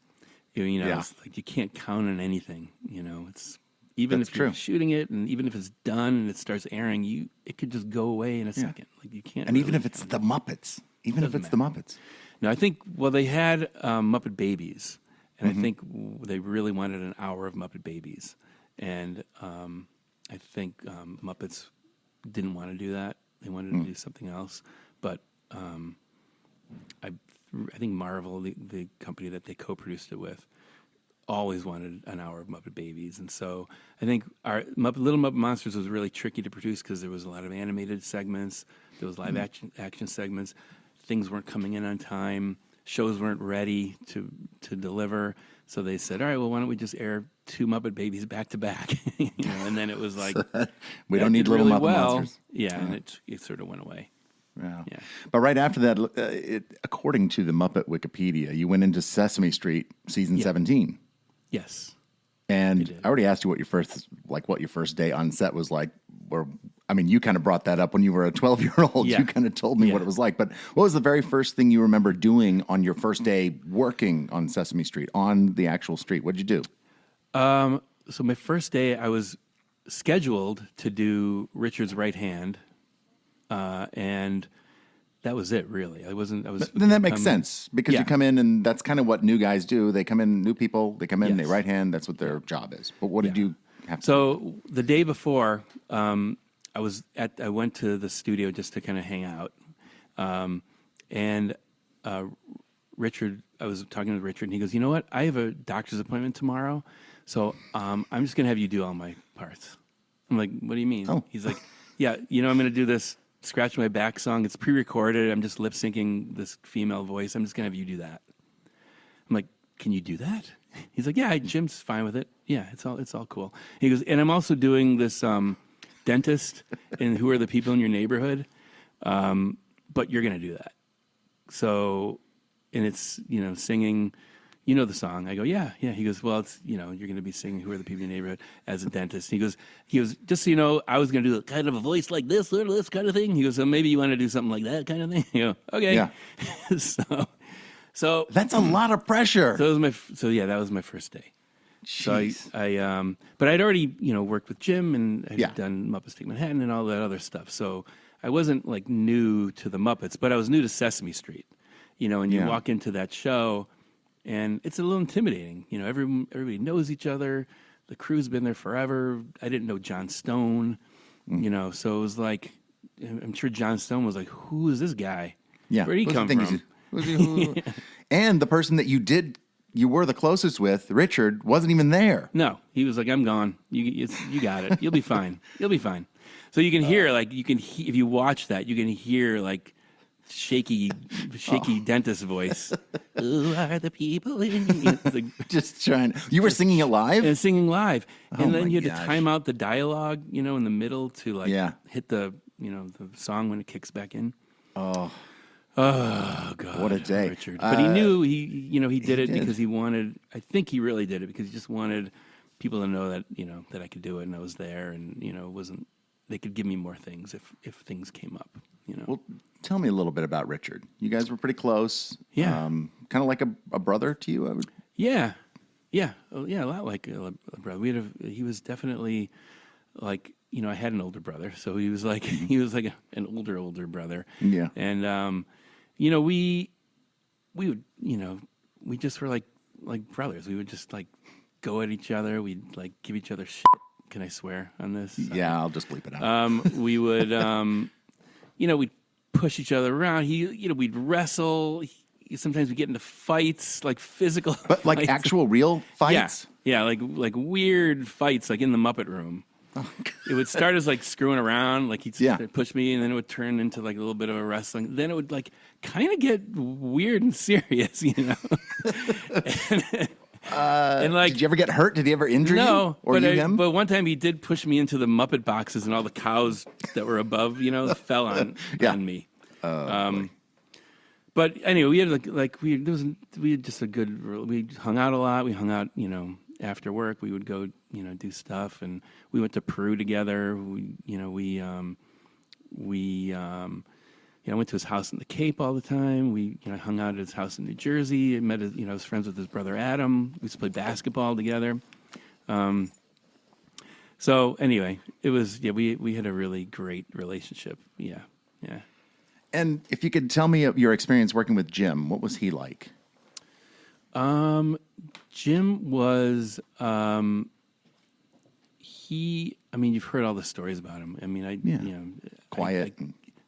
It's like you can't count on anything. It's even That's if you're true. shooting it, and even if it's done and it starts airing, it could just go away in a second. Like you can't. And even really if it's count the Muppets. Even if it's the Muppets. No, I think, they had Muppet Babies, and I think they really wanted an hour of Muppet Babies. And I think Muppets didn't want to do that. They wanted to do something else. But I think Marvel, the company that they co-produced it with, always wanted an hour of Muppet Babies. And so I think our Little Muppet Monsters was really tricky to produce because there was a lot of animated segments. There was live action segments. Things weren't coming in on time. Shows weren't ready to deliver. So they said, all right, well, why don't we just air 2 Muppet Babies back to back? And then it was like, We don't need Little really Muppet Monsters. Yeah, and it sort of went away. Yeah. Yeah. But right after that, according to the Muppet Wikipedia, you went into Sesame Street season 17. Yes. And I already asked you what your first day on set was like. You kind of brought that up when you were a 12-year-old. Yeah. You kind of told me what it was like. But what was the very first thing you remember doing on your first day working on Sesame Street, on the actual street? What did you do? So my first day, I was scheduled to do Richard's right hand, and that was it. Really, Then that makes sense because you come in and that's kind of what new guys do. They come in, new people. They come in, they right hand. That's what their job is. But what did you have to do? So the day before, I went to the studio just to kind of hang out, and Richard. I was talking to Richard, and he goes, "You know what? I have a doctor's appointment tomorrow, so I'm just going to have you do all my parts." I'm like, "What do you mean?" Oh. He's like, "Yeah, I'm going to do this Scratch My Back song. It's pre-recorded. I'm just lip syncing this female voice. I'm just going to have you do that." I'm like, "Can you do that?" He's like, "Yeah, Jim's fine with it. Yeah, it's all cool." He goes, "And I'm also doing this dentist and Who Are the People in Your Neighborhood, but you're going to do that." So, and it's, singing, the song. I go, yeah. He goes, well, it's, you're going to be singing Who Are the People in Your Neighborhood as a dentist. He goes, just so you know, I was going to do kind of a voice like this or this kind of thing. He goes, so maybe you want to do something like that kind of thing. You go, okay. Yeah. So That's a lot of pressure. that was my first day. Jeez. So but I'd already, worked with Jim and I'd Yeah. done Muppets Take Manhattan and all that other stuff. So I wasn't like new to the Muppets, but I was new to Sesame Street, and you walk into that show and it's a little intimidating. Everybody knows each other. The crew's been there forever. I didn't know John Stone, so it was like, I'm sure John Stone was like, who is this guy? Yeah. Where'd he What's the come thing from? And the person that you did you were the closest with, Richard, wasn't even there. No, he was like, I'm gone. You got it. You'll be fine. You'll be fine. So you can hear, like, if you watch that, you can hear, like, shaky dentist voice. Who are the people in you? Like, Just trying. You were singing it live? and singing live. Oh And then my you had gosh. to time out the dialogue, in the middle to, like, Yeah. hit the song when it kicks back in. Oh, Oh God! What a day. Richard. But he knew he did it did. because he wanted. I think he really did it because he just wanted people to know that that I could do it and I was there, and it wasn't. They could give me more things if things came up. well, tell me a little bit about Richard. You guys were pretty close. Yeah. Kind of like a brother to you, I would. Yeah, a lot like a brother. He was definitely like I had an older brother, so he was like an older brother. Yeah. And we would we just were like brothers. We would just like go at each other. We'd like give each other shit. Can I swear on this? Yeah, I'll just bleep it out. We would we'd push each other around. We'd wrestle. Sometimes we get into fights, like physical But like fights. actual real fights? Yeah, like weird fights, like in the Muppet Room. It would start as like screwing around, like he'd push me, and then it would turn into like a little bit of a wrestling. Then it would like kind of get weird and serious, and like, Did you ever get hurt? Did he ever injure you? no, Or but you him? but one time he did push me into the Muppet boxes, and all the cows that were above, fell on me. But anyway, we had we had just a good. We hung out a lot. We hung out, after work. We would go, do stuff, and we went to Peru together. I went to his house in the Cape all the time. We, hung out at his house in New Jersey. I met his, I was friends with his brother Adam. We used to play basketball together. So anyway, it was we had a really great relationship. Yeah. And if you could tell me of your experience working with Jim, what was he like? Jim was you've heard all the stories about him. I mean, Quiet.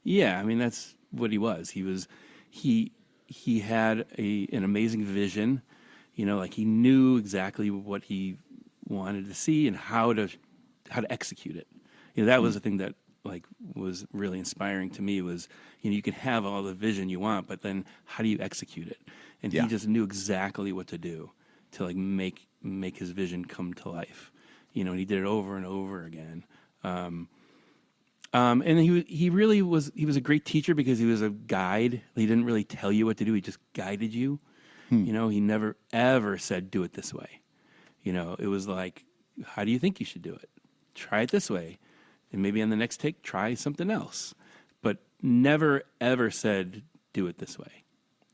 That's what he was. He had an amazing vision. Like he knew exactly what he wanted to see and how to execute it. That was the thing that like was really inspiring to me was, you can have all the vision you want, but then how do you execute it? And he just knew exactly what to do to like make his vision come to life. And he did it over and over again. And he really was. He was a great teacher because he was a guide. He didn't really tell you what to do. He just guided you. He never ever said, "Do it this way." It was like, "How do you think you should do it? Try it this way, and maybe on the next take, try something else." But never ever said, "Do it this way,"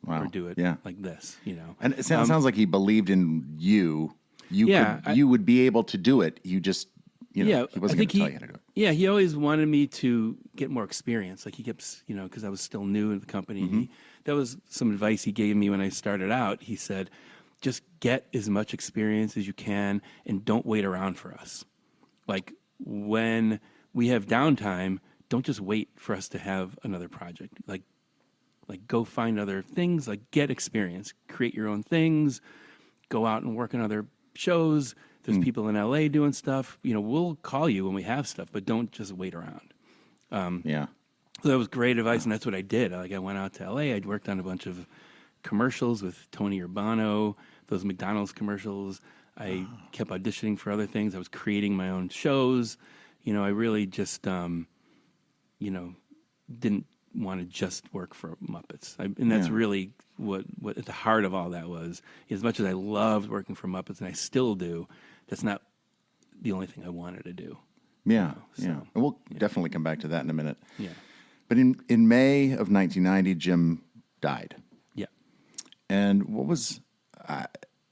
or "Do it like this." And it sounds like he believed in you. You would be able to do it. You just, he wasn't going to tell you how to do it. Yeah, he always wanted me to get more experience. Like he kept, because I was still new in the company. Mm-hmm. That was some advice he gave me when I started out. He said, just get as much experience as you can and don't wait around for us. Like when we have downtime, don't just wait for us to have another project. Like go find other things, like get experience, create your own things, go out and work on other shows. There's people in LA doing stuff. We'll call you when we have stuff, but don't just wait around. So that was great advice, and that's what I did. Like I went out to LA. I'd worked on a bunch of commercials with Tony Urbano, those McDonald's commercials. I kept auditioning for other things. I was creating my own shows. I really just, didn't want to just work for Muppets. And that's really what at the heart of all that was. As much as I loved working for Muppets, and I still do, that's not the only thing I wanted to do. Yeah. And we'll definitely come back to that in a minute. Yeah. But in May of 1990, Jim died. Yeah. And what was...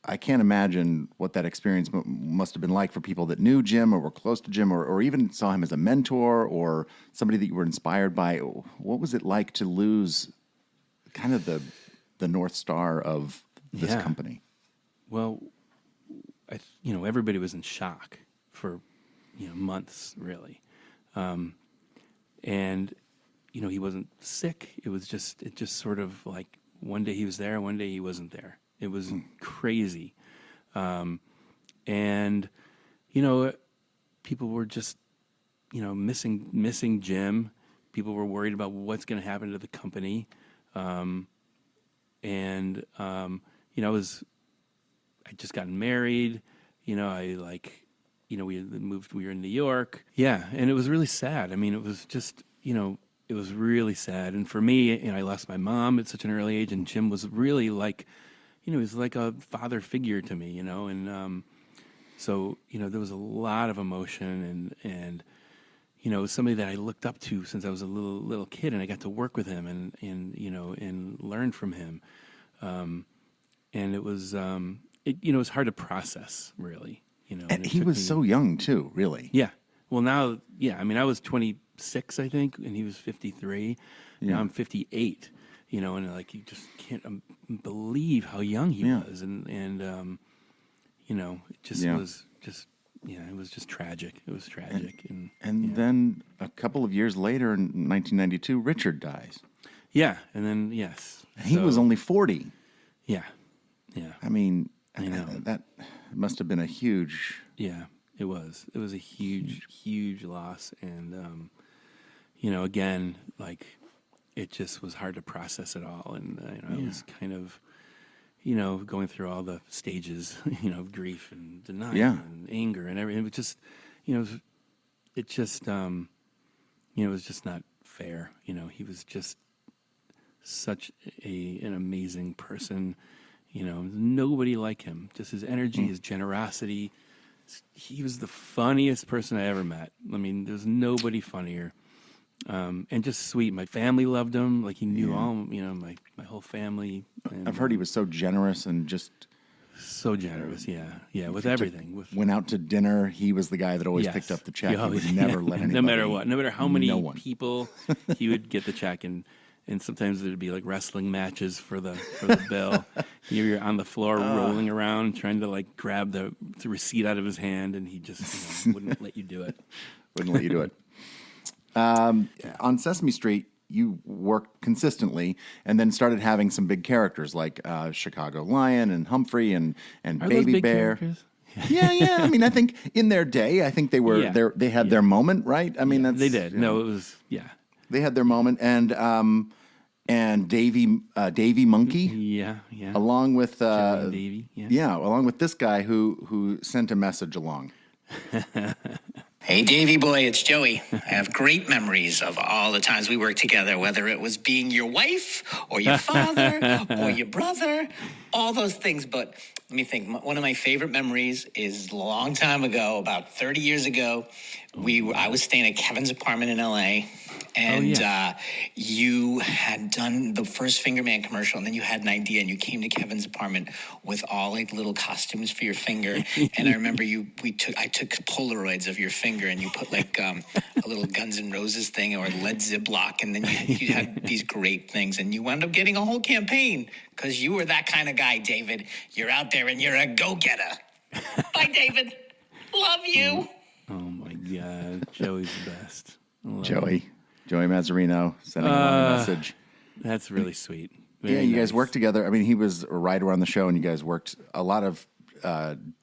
I can't imagine what that experience must have been like for people that knew Jim or were close to Jim or even saw him as a mentor or somebody that you were inspired by. What was it like to lose kind of the North Star of this company? Well, everybody was in shock for, months, really. And, he wasn't sick. It just sort of like one day he was there, one day he wasn't there. It was crazy. And, people were just, missing Jim. People were worried about what's going to happen to the company. I just gotten married. We moved, we were in New York. Yeah. And it was really sad. I mean, it was just, it was really sad. And for me, I lost my mom at such an early age, and Jim was really like, he was like a father figure to me, and so, there was a lot of emotion and it was somebody that I looked up to since I was a little kid, and I got to work with him and learn from him. And it was, it was hard to process, really, And he was so young too, really. Yeah. Well, now, I mean, I was 26, I think, and he was 53. Yeah. Now I'm 58, and like, you just can't believe how young he was. And it just was just, it was just tragic. It was tragic. And then a couple of years later, in 1992, Richard dies. Yeah. And then, yes. He was only 40. Yeah. Yeah. I mean, I know. That must have been a huge... Yeah, it was. It was a huge loss. And, again, like, it just was hard to process it all. And, I was kind of, going through all the stages, of grief and denial and anger and everything. It was just, it was just not fair. He was just such an amazing person. Nobody like him. Just his energy, his generosity. He was the funniest person I ever met. I mean, there's nobody funnier. And just sweet. My family loved him. Like, he knew all, my whole family. And, I've heard he was so generous and just... So generous, yeah, with everything. Went out to dinner. He was the guy that always picked up the check. He would never let anybody... No matter what. No matter how many people, he would get the check. And sometimes there'd be like wrestling matches for the bill. You're on the floor rolling around trying to like grab the receipt out of his hand, and he just wouldn't let you do it. Wouldn't let you do it. On Sesame Street, you worked consistently, and then started having some big characters like Chicago Lion and Humphrey and Are Baby those big Bear. characters? Yeah. I mean, I think in their day, I think they were they had their moment, right? I mean, They did. No, it was They had their moment, and Davy Monkey. Yeah. Along with Joey and Davy. Yeah. along with this guy who sent a message along. Hey, Davy boy, it's Joey. I have great memories of all the times we worked together, whether it was being your wife or your father or your brother, all those things. But let me think. One of my favorite memories is a long time ago, about 30 years ago. I was staying at Kevin's apartment in L.A., and you had done the first Finger Man commercial, and then you had an idea, and you came to Kevin's apartment with all like little costumes for your finger. And I remember I took Polaroids of your finger, and you put like a little Guns N' Roses thing or Led Ziploc, and then you had these great things, and you wound up getting a whole campaign because you were that kind of guy, David. You're out there, and you're a go-getter. Bye, David. Love you. Oh my God, Joey's the best. Joey Mazzarino sending along a message. That's really sweet. You guys worked together. I mean, he was a writer on the show, and you guys worked a lot of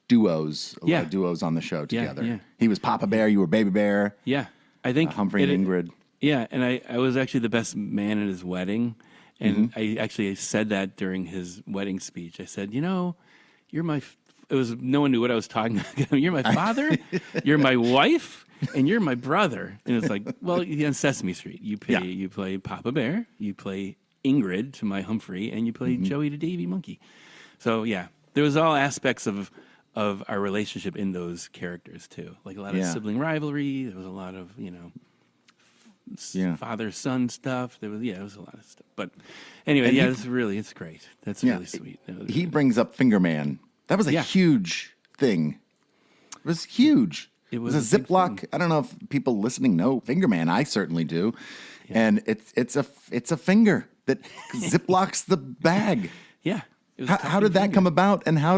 duos. A lot of duos on the show together. Yeah. He was Papa Bear, you were Baby Bear. Yeah, I think Humphrey and Ingrid. Yeah, and I was actually the best man at his wedding, and I said that during his wedding speech. I said, you're my. No one knew what I was talking about. You're my father, you're my wife, and you're my brother. And it's like, well, on Sesame Street, you play Papa Bear, you play Ingrid to my Humphrey, and you play Joey to Davy Monkey. So yeah, there was all aspects of our relationship in those characters too. Like a lot of sibling rivalry. There was a lot of father-son stuff. There was a lot of stuff. But anyway, it's great. That's really sweet. He brings up Finger Man. That was a huge thing. It was huge. It was a Ziploc. I don't know if people listening know Finger Man. I certainly do. Yeah. And it's a finger that Ziplocs the bag. Yeah. How did that come about? And how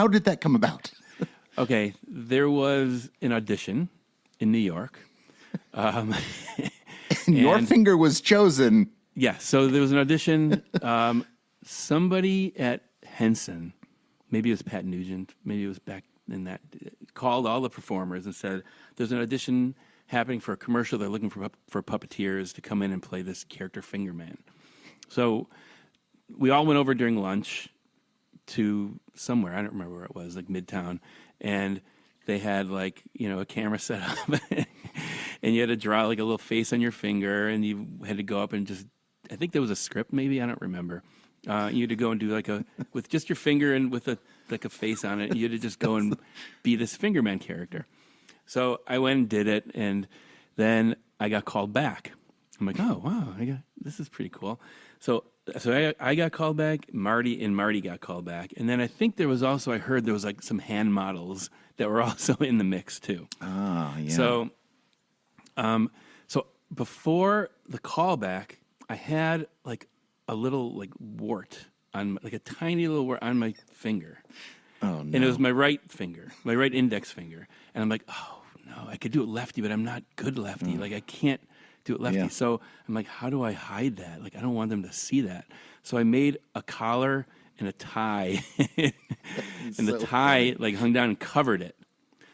did that come about? Okay, there was an audition in New York. And your finger was chosen. Yeah. So there was an audition. Somebody at Henson, maybe it was Pat Nugent, maybe it was back in that, called all the performers and said, there's an audition happening for a commercial. They're looking for puppeteers to come in and play this character Fingerman. So we all went over during lunch to somewhere, I don't remember where it was, like Midtown, and they had like, a camera set up and you had to draw like a little face on your finger, and you had to go up and just, I think there was a script maybe, I don't remember. You had to go and do like with just your finger and with a face on it, you had to just go and be this Fingerman character. So I went and did it, and then I got called back. I'm like, oh, wow, this is pretty cool. So I got called back, Marty got called back. And then I think there was also, I heard there was like some hand models that were also in the mix too. Ah, yeah. So before the callback, I had like a little like wart on, like a tiny little wart on my finger. Oh, no. And it was my right finger, my right index finger. And I'm like, oh, no, I could do it lefty, but I'm not good lefty. Like, I can't do it lefty. Yeah. So I'm like, how do I hide that? Like, I don't want them to see that. So I made a collar and a tie. And the tie, like, hung down and covered it.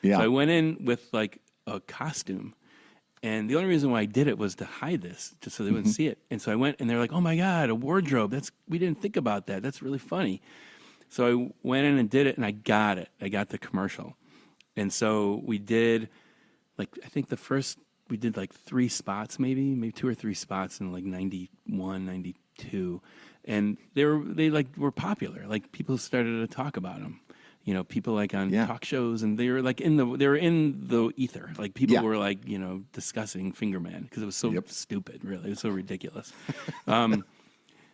Yeah. So I went in with, like, a costume. And the only reason why I did it was to hide this, just so they wouldn't see it. And so I went, and they're like, oh, my God, a wardrobe. We didn't think about that. That's really funny. So I went in and did it, and I got it. I got the commercial. And so we did, like, I think we did like 3 spots, maybe 2 or 3 spots in like 91, 92. And they were popular. Like, people started to talk about them. People like on talk shows, and they were like in the ether. Like, people were like, discussing Fingerman because it was so stupid, really. It was so ridiculous.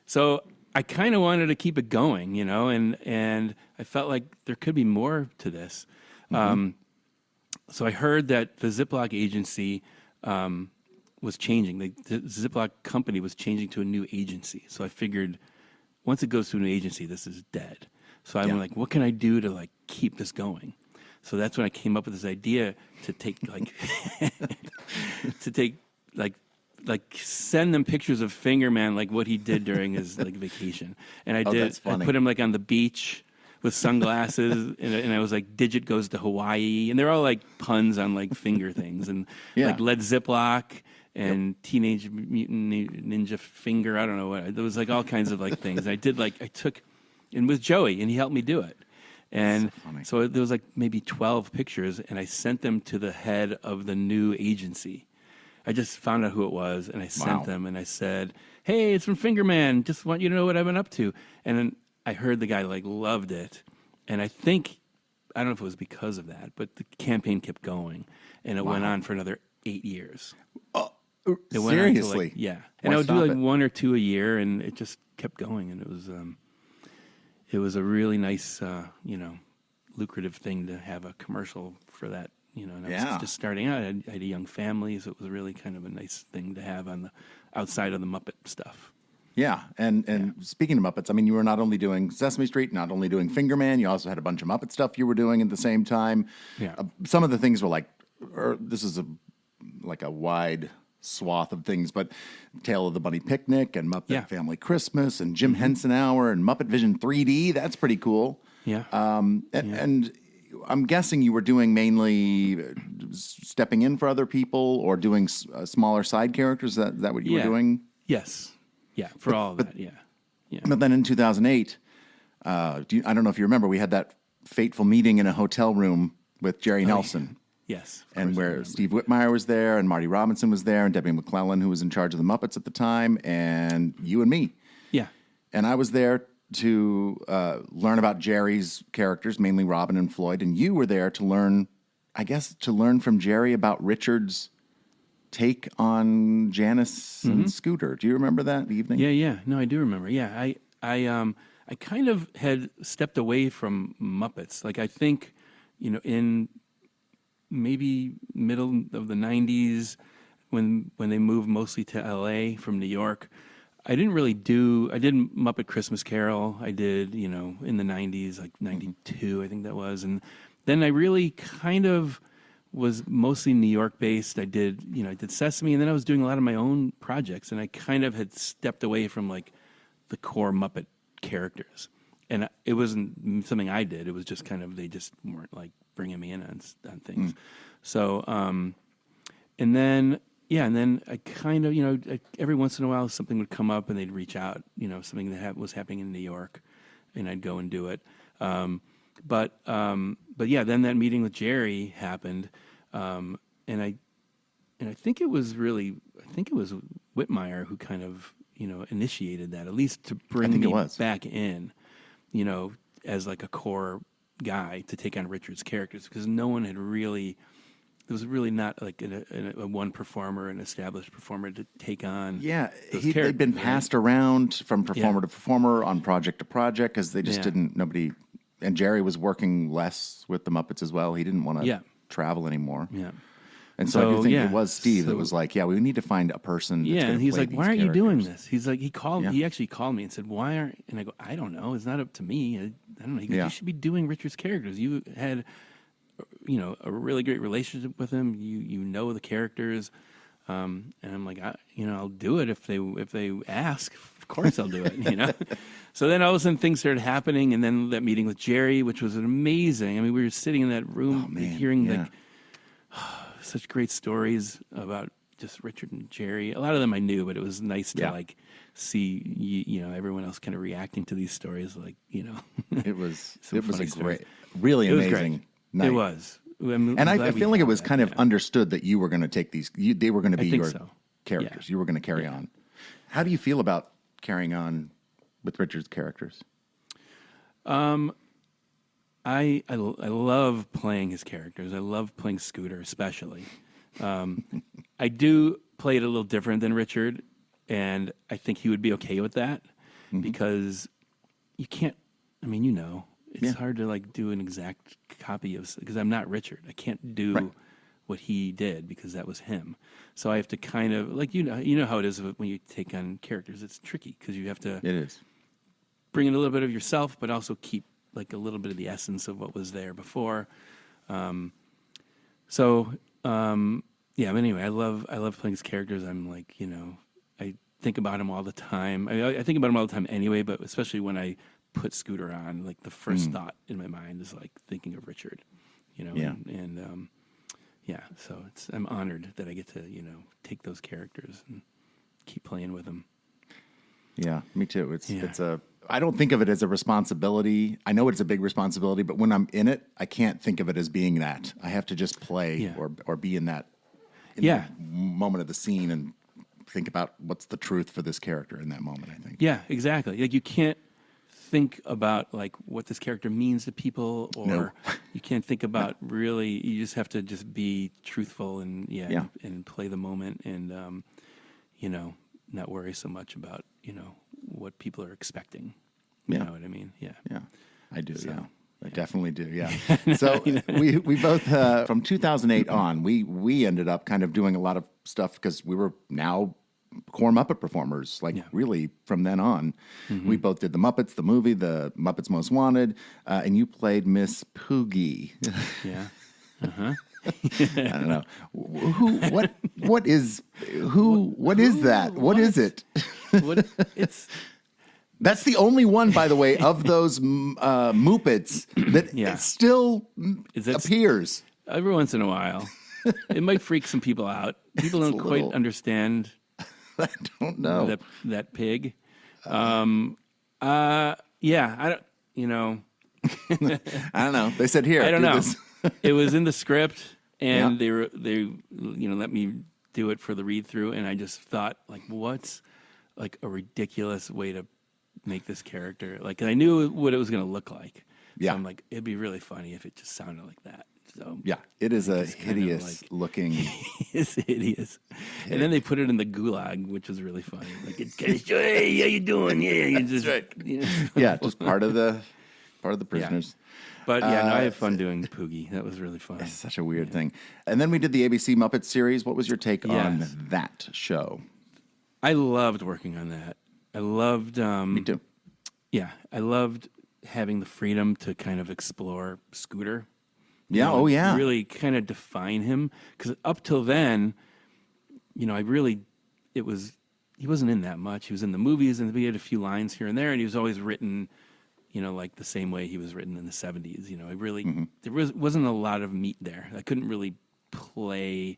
So I kind of wanted to keep it going, and I felt like there could be more to this. So I heard that the Ziploc agency was changing. The Ziploc company was changing to a new agency. So I figured once it goes to an agency, this is dead. So I'm like, what can I do to like keep this going? So that's when I came up with this idea to take like send them pictures of Fingerman, like what he did during his like vacation. And I did. I put him like on the beach with sunglasses, and I was like, Digit goes to Hawaii, and they're all like puns on like finger things, and like Led Ziploc and Teenage Mutant Ninja Finger. I don't know what. There was like all kinds of like things. I took, and with Joey, and he helped me do it. And so there was like maybe 12 pictures, and I sent them to the head of the new agency. I just found out who it was, and I sent them, and I said, hey, it's from Fingerman. Just want you to know what I've been up to. And then I heard the guy like loved it. And I don't know if it was because of that, but the campaign kept going, and it went on for another 8 years. It went seriously? On and I would do like 1 or 2 a year, and it just kept going. And it was a really nice, lucrative thing to have a commercial for that. And I was just starting out. I had a young family, so it was really kind of a nice thing to have on the outside of the Muppet stuff. Yeah, and speaking of Muppets, I mean, you were not only doing Sesame Street, not only doing Fingerman, you also had a bunch of Muppet stuff you were doing at the same time. Yeah. Some of the things were like, this is like a wide swath of things, but Tale of the Bunny Picnic and Muppet Family Christmas and Jim Henson Hour and Muppet Vision 3D. That's pretty cool. Yeah. And I'm guessing you were doing mainly stepping in for other people or doing smaller side characters. Is that what you were doing? Yes. Yeah, for all of that, yeah. But then in 2008, I don't know if you remember, we had that fateful meeting in a hotel room with Jerry Nelson. Yeah. Yes. And where Steve Whitmire was there, and Marty Robinson was there, and Debbie McClellan, who was in charge of the Muppets at the time, and you and me. Yeah. And I was there to learn about Jerry's characters, mainly Robin and Floyd, and you were there to learn from Jerry about Richard's take on Janice and Scooter. Do you remember that evening? Yeah. No, I do remember. Yeah, I kind of had stepped away from Muppets. Like, I think, in maybe middle of the 90s, when they moved mostly to LA from New York, I did Muppet Christmas Carol. I did, in the 90s, like 92, I think that was. And then I really kind of was mostly New York based. I did Sesame, and then I was doing a lot of my own projects, and I kind of had stepped away from like the core Muppet characters. and it wasn't something I did. It was just kind of, they just weren't like bringing me in on things. So, and then I kind of, every once in a while something would come up and they'd reach out, something that was happening in New York, and I'd go and do it. But yeah, then that meeting with Jerry happened, and I think it was Whitmire who kind of, initiated that, at least to bring me back in, as like a core guy to take on Richard's characters, because no one had really, there was really not like a one performer, an established performer to take on. Yeah, they'd been passed around from performer to performer, on project to project, because they just nobody. And Jerry was working less with the Muppets as well. He didn't want to travel anymore. Yeah. And so I do think it was Steve that was like, we need to find a person. That's and he's like, why aren't you doing this? He's like, he actually called me and said, why aren't, and I go, I don't know. It's not up to me. I don't know. He goes, you should be doing Richard's characters. You had, a really great relationship with him. You know the characters. And I'm like, I'll do it if they ask. Of course I'll do it, So then all of a sudden things started happening, and then that meeting with Jerry, which was amazing. I mean, we were sitting in that room hearing like such great stories about just Richard and Jerry. A lot of them I knew, but it was nice to like see everyone else kind of reacting to these stories, like it was a really amazing night. It was. And I feel like it was kind of understood that you were going to take these. They were going to be your characters. You were going to carry on. How do you feel about carrying on with Richard's characters? I love playing his characters. I love playing Scooter, especially. I do play it a little different than Richard, and I think he would be okay with that because you can't. I mean, it's hard to like do an exact copy of, because I'm not Richard. I can't do what he did because that was him. So I have to kind of like you know how it is when you take on characters. It's tricky because you have to. It is. Bring in a little bit of yourself, but also keep like a little bit of the essence of what was there before. But anyway, I love playing his characters. I'm like, I think about him all the time. I think about him all the time anyway, but especially when I put Scooter on, like the first thought in my mind is like thinking of Richard, so I'm honored that I get to, take those characters and keep playing with them. Yeah, me too. It's I don't think of it as a responsibility. I know it's a big responsibility, but when I'm in it, I can't think of it as being that. I have to just play or be in that the moment of the scene and think about what's the truth for this character in that moment, I think. Yeah, exactly. Like you can't think about like what this character means to people, or you can't think about really, you just have to just be truthful and and play the moment and not worry so much about, what people are expecting. You know what I mean? Yeah. Yeah. I do, I definitely do, yeah. So we both, from 2008 on, we ended up kind of doing a lot of stuff because we were now core Muppet performers, really from then on. We both did the Muppets, the movie, the Muppets Most Wanted, and you played Miss Poogie. Yeah. Uh-huh. I don't know. What is that? What is it? That's the only one, by the way, of those Muppets that still appears. Every once in a while. It might freak some people out. People don't quite understand. I don't know. That pig. I don't, I don't know. They said here. I don't know. It was in the script, and they let me do it for the read through, and I just thought, like, what's like a ridiculous way to make this character? Like, and I knew what it was going to look like. So I'm like, it'd be really funny if it just sounded like that. So it is a hideous looking. It's hideous. And then they put it in the gulag, which was really funny. Like, hey, how you doing? Yeah, you just just part of the prisoners. Yeah. But I had fun doing Poogie. That was really fun. It's such a weird thing. And then we did the ABC Muppet series. What was your take on that show? I loved working on that. I loved. Me too. Yeah, I loved having the freedom to kind of explore Scooter. Yeah, really kind of define him, because up till then, he wasn't in that much. He was in the movies, and we had a few lines here and there, and he was always written, like the same way he was written in the 70s. It really, there wasn't a lot of meat there. I couldn't really play,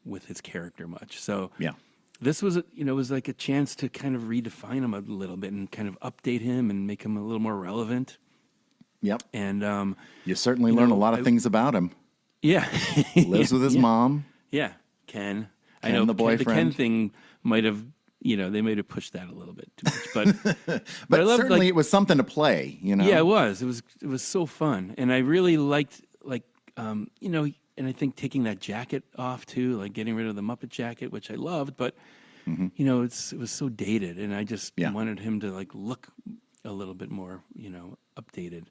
with his character much. So this was, was like a chance to kind of redefine him a little bit and kind of update him and make him a little more relevant. Yep. And you certainly learn a lot of things about him. Yeah. Lives with his mom. Yeah. Ken. I Ken, know the boyfriend. The Ken thing might have, they might have pushed that a little bit too much, but I loved, certainly it was something to play, Yeah, it was. It was so fun. And I really liked, and I think taking that jacket off too, like getting rid of the Muppet jacket, which I loved, but it was so dated, and I just wanted him to like look a little bit more, updated.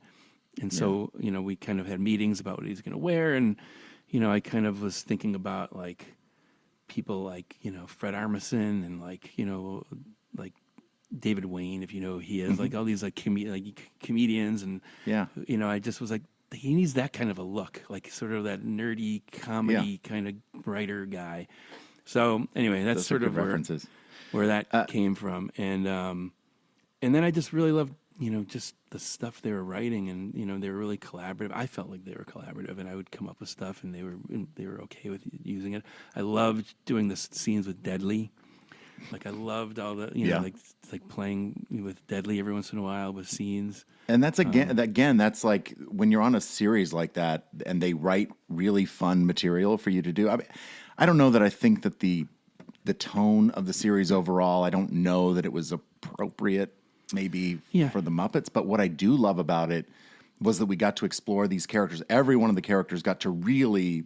And so, we kind of had meetings about what he's going to wear, and I kind of was thinking about like people like Fred Armisen and like David Wayne, if you know who he is, like all these like comedians, and I just was like, he needs that kind of a look, like sort of that nerdy comedy kind of writer guy. So anyway, that's sort of where that came from. And then I just really loved, just the stuff they were writing, and, they were really collaborative. I felt like they were collaborative, and I would come up with stuff, and they were okay with using it. I loved doing the scenes with Deadly. Like I loved all the, like playing with Deadly every once in a while with scenes. And that's again, that's like when you're on a series like that and they write really fun material for you to do. I don't know that I think that the tone of the series overall, I don't know that it was appropriate maybe for the Muppets. But what I do love about it was that we got to explore these characters. Every one of the characters got to really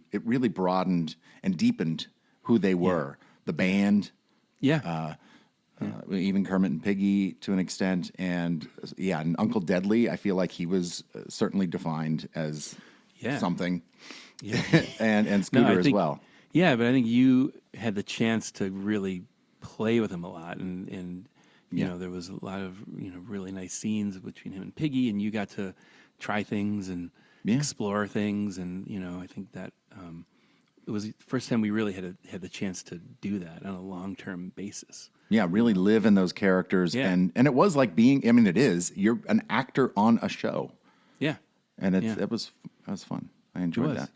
broadened and deepened who they were. The band. Even Kermit and Piggy to an extent, and and Uncle Deadly, I feel like he was certainly defined as something, and Scooter as well. Yeah, but I think you had the chance to really play with him a lot, and there was a lot of really nice scenes between him and Piggy, and you got to try things and explore things, and I think that. It was the first time we really had the chance to do that on a long-term basis. Yeah, really live in those characters. Yeah. And it was like it is, you're an actor on a show. Yeah. And that was fun. I enjoyed that.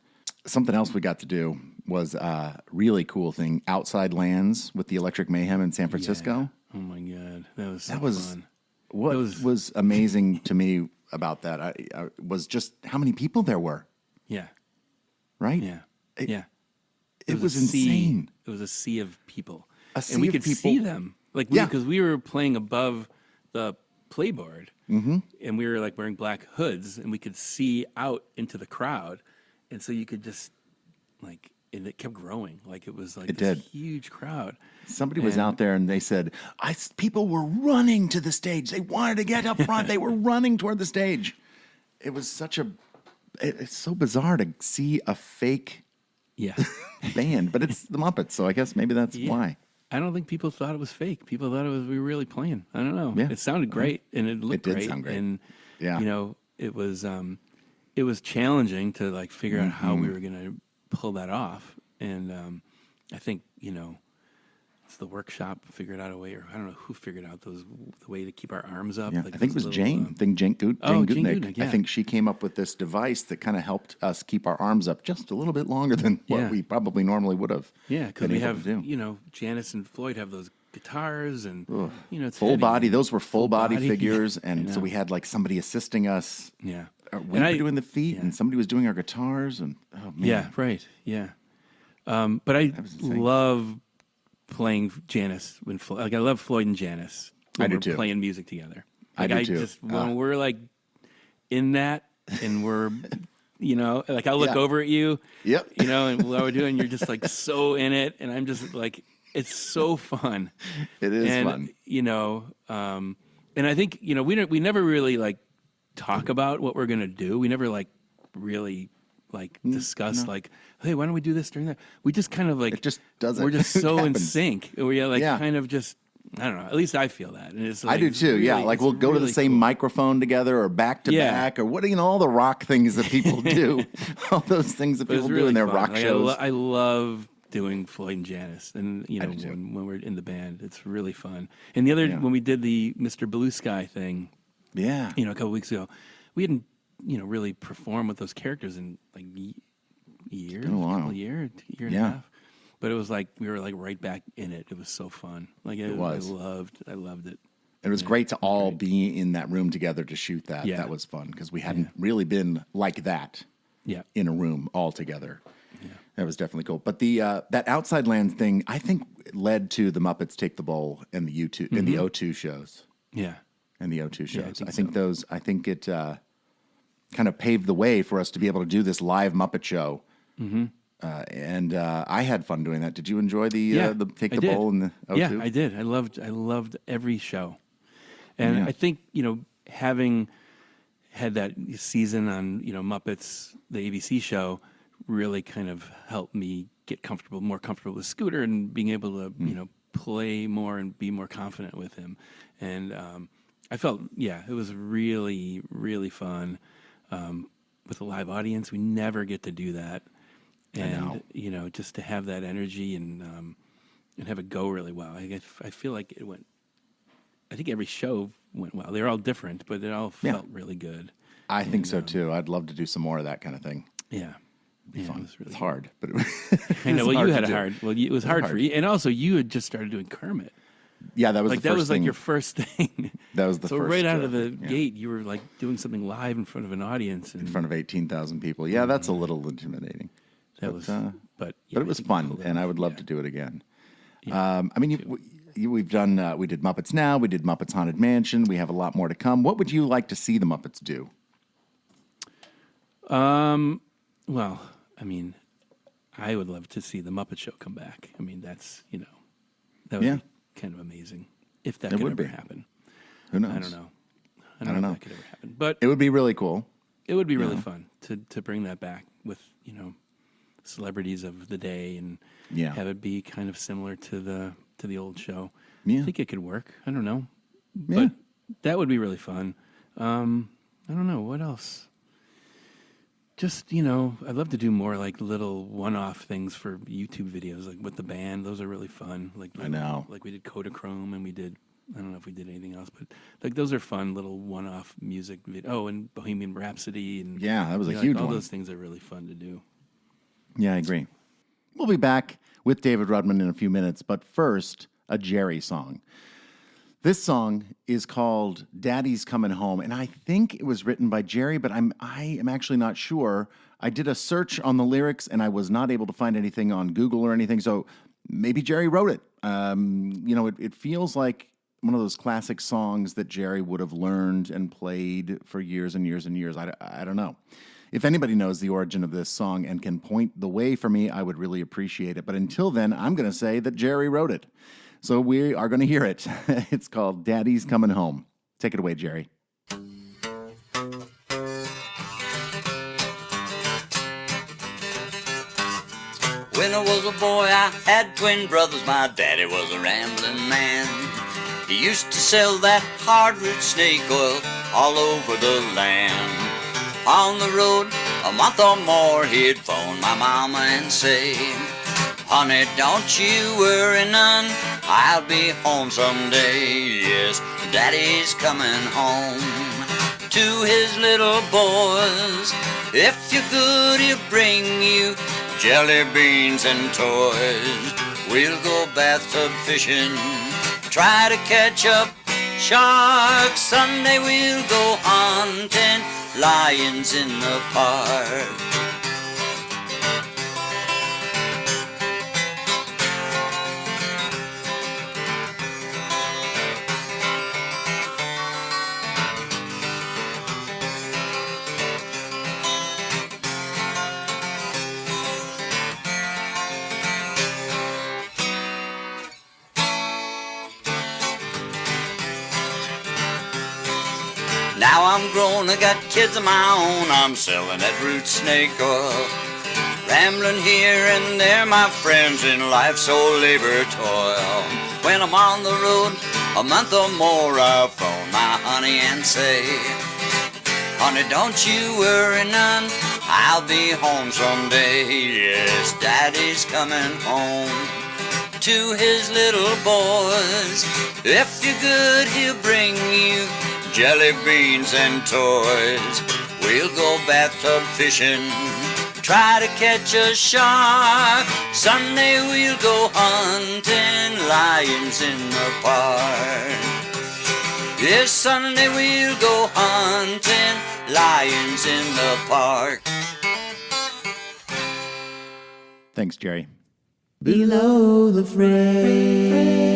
Something else we got to do was a really cool thing, Outside Lands with the Electric Mayhem in San Francisco. Yeah. Oh my God. That was fun. What was amazing to me about that I was just how many people there were. Yeah. Right? Yeah. It was insane. It was a sea of people. And we could see them. Because we were playing above the playboard, and we were like wearing black hoods, and we could see out into the crowd. And so you could just and it kept growing. Like it was like this huge crowd. Somebody was out there and they said, people were running to the stage. They wanted to get up front. They were running toward the stage. It was it's so bizarre to see a fake band, but it's the Muppets, so I guess maybe that's why. I don't think people thought it was fake. People thought we were really playing. I don't know. Yeah. It sounded great, and it looked great. It did sound great. And it was challenging to figure out how we were going to pull that off. And I think it's the workshop figured out a way, or I don't know who figured out the way to keep our arms up. Yeah, I think it was Jane. I think Jane Gutnick. Yeah. I think she came up with this device that kind of helped us keep our arms up just a little bit longer than what we probably normally would have. Yeah, because we have Janice and Floyd have those guitars, and it's full heavy. body. Those were full body figures, yeah, and so we had somebody assisting us. Yeah, we were doing the feet, and somebody was doing our guitars, and oh man, yeah, right, yeah. But I love playing Janice when I love Floyd and Janice. I do we're too. Playing music together. I do too. When we're in that, and we're I'll look over at you. Yep. And what we're doing, you're just so in it, and I'm just it's so fun. It is fun. And I think we never really talk about what we're gonna do. We never really discuss hey, why don't we do this during that? We just kind of it just doesn't. We're just so in sync. We're Yeah. kind of just I don't know. At least I feel that. And it's I do too. Really, we'll go to the same microphone together or back to back or all the rock things that people do. All those things that people do in their rock shows. I love doing Floyd and Janice, and when we're in the band, it's really fun. And the other when we did the Mr. Blue Sky thing, Yeah. a couple weeks ago. We hadn't, really performed with those characters in like years, been a while. couple of year and a half. But it was like we were like right back in it. It was so fun. Like it was. I loved it. It was great to all be in that room together to shoot that. Yeah. That was fun because we hadn't really been like that Yeah. in a room all together. Yeah. That was definitely cool. But the that Outside Lands thing, I think, led to the Muppets Take the Bowl and the U2 and the O2 shows. Yeah. And the O2 shows. think I think so. those. I think it kind of paved the way for us to be able to do this live Muppet show. Mm-hmm. And I had fun doing that. Did you enjoy the Take the Bowl and the O2? Yeah, I did. I loved every show. And I think, having had that season on, Muppets, the ABC show, really kind of helped me get more comfortable with Scooter and being able to, play more and be more confident with him. And I felt, it was really, really fun with a live audience. We never get to do that. And, just to have that energy and have it go really well. I feel like it went, I think every show went well. They're all different, but it all felt really good. I think so too. I'd love to do some more of that kind of thing. Yeah. It'd be fun. It was really It's hard, but I know. Well, you had to a do. hard. Well, it was hard for you, and also you had just started doing Kermit. Yeah, that was Like the that first was thing. like your first thing. That was the so first. right out of the gate, you were like doing something live in front of an audience. And in front of 18,000 people. Yeah, that's a little intimidating. that was, but yeah, it I was think you fun, pulled it and off. I would love Yeah. to do it again. Yeah, I mean, we've done. We did Muppets Now. We did Muppets Haunted Mansion. We have a lot more to come. What would you like to see the Muppets do? Well, I mean, I would love to see the Muppet Show come back. I mean, that's that would Yeah. be kind of amazing if that It could would ever be. happen. Who knows? I don't know. I don't don't know know. if that could ever happen, but It would be really cool. it would be really fun to bring that back with celebrities of the day and Yeah. have it be kind of similar to the old show. Yeah. I think it could work. I don't know, Yeah. but that would be really fun. I don't know what else. Just I'd love to do more like little one-off things for YouTube videos, like with the band. Those are really fun. Like I know. like we did Kodachrome, and we did. I don't know if we did anything else, but like those are fun little one-off music video. Oh, and Bohemian Rhapsody, and Yeah, that was a like huge all one. those things are really fun to do. Yeah, I agree. We'll be back with David Rudman in a few minutes, but first, a Jerry song. This song is called Daddy's Coming Home, and I think it was written by Jerry, but I am actually not sure. I did a search on the lyrics, and I was not able to find anything on Google or anything, so maybe Jerry wrote it. It feels like one of those classic songs that Jerry would have learned and played for years and years and years. I don't know. If anybody knows the origin of this song and can point the way for me, I would really appreciate it. But until then, I'm going to say that Jerry wrote it. So we are going to hear it. It's called Daddy's Coming Home. Take it away, Jerry. When I was a boy, I had twin brothers. My daddy was a rambling man. He used to sell that hardwood snake oil all over the land. On the road, a month or more, he'd phone my mama and say, "Honey, don't you worry none, I'll be home someday. Yes, Daddy's coming home." To his little boys, "If you're good, he'll bring you jelly beans and toys. We'll go bathtub fishing, try to catch up sharks. Sunday we'll go hunting lions in the park." Now I'm grown, I got kids of my own, I'm selling that root snake oil. Rambling here and there, my friends, in life's old labor toil. When I'm on the road, a month or more, I phone my honey and say, "Honey, don't you worry none, I'll be home someday. Yes, Daddy's coming home." To his little boys, "If you're good, he'll bring you jelly beans and toys. We'll go bathtub fishing, try to catch a shark. Sunday we'll go hunting lions in the park. Yes, Sunday we'll go hunting lions in the park. Thanks, Jerry. Below the frame.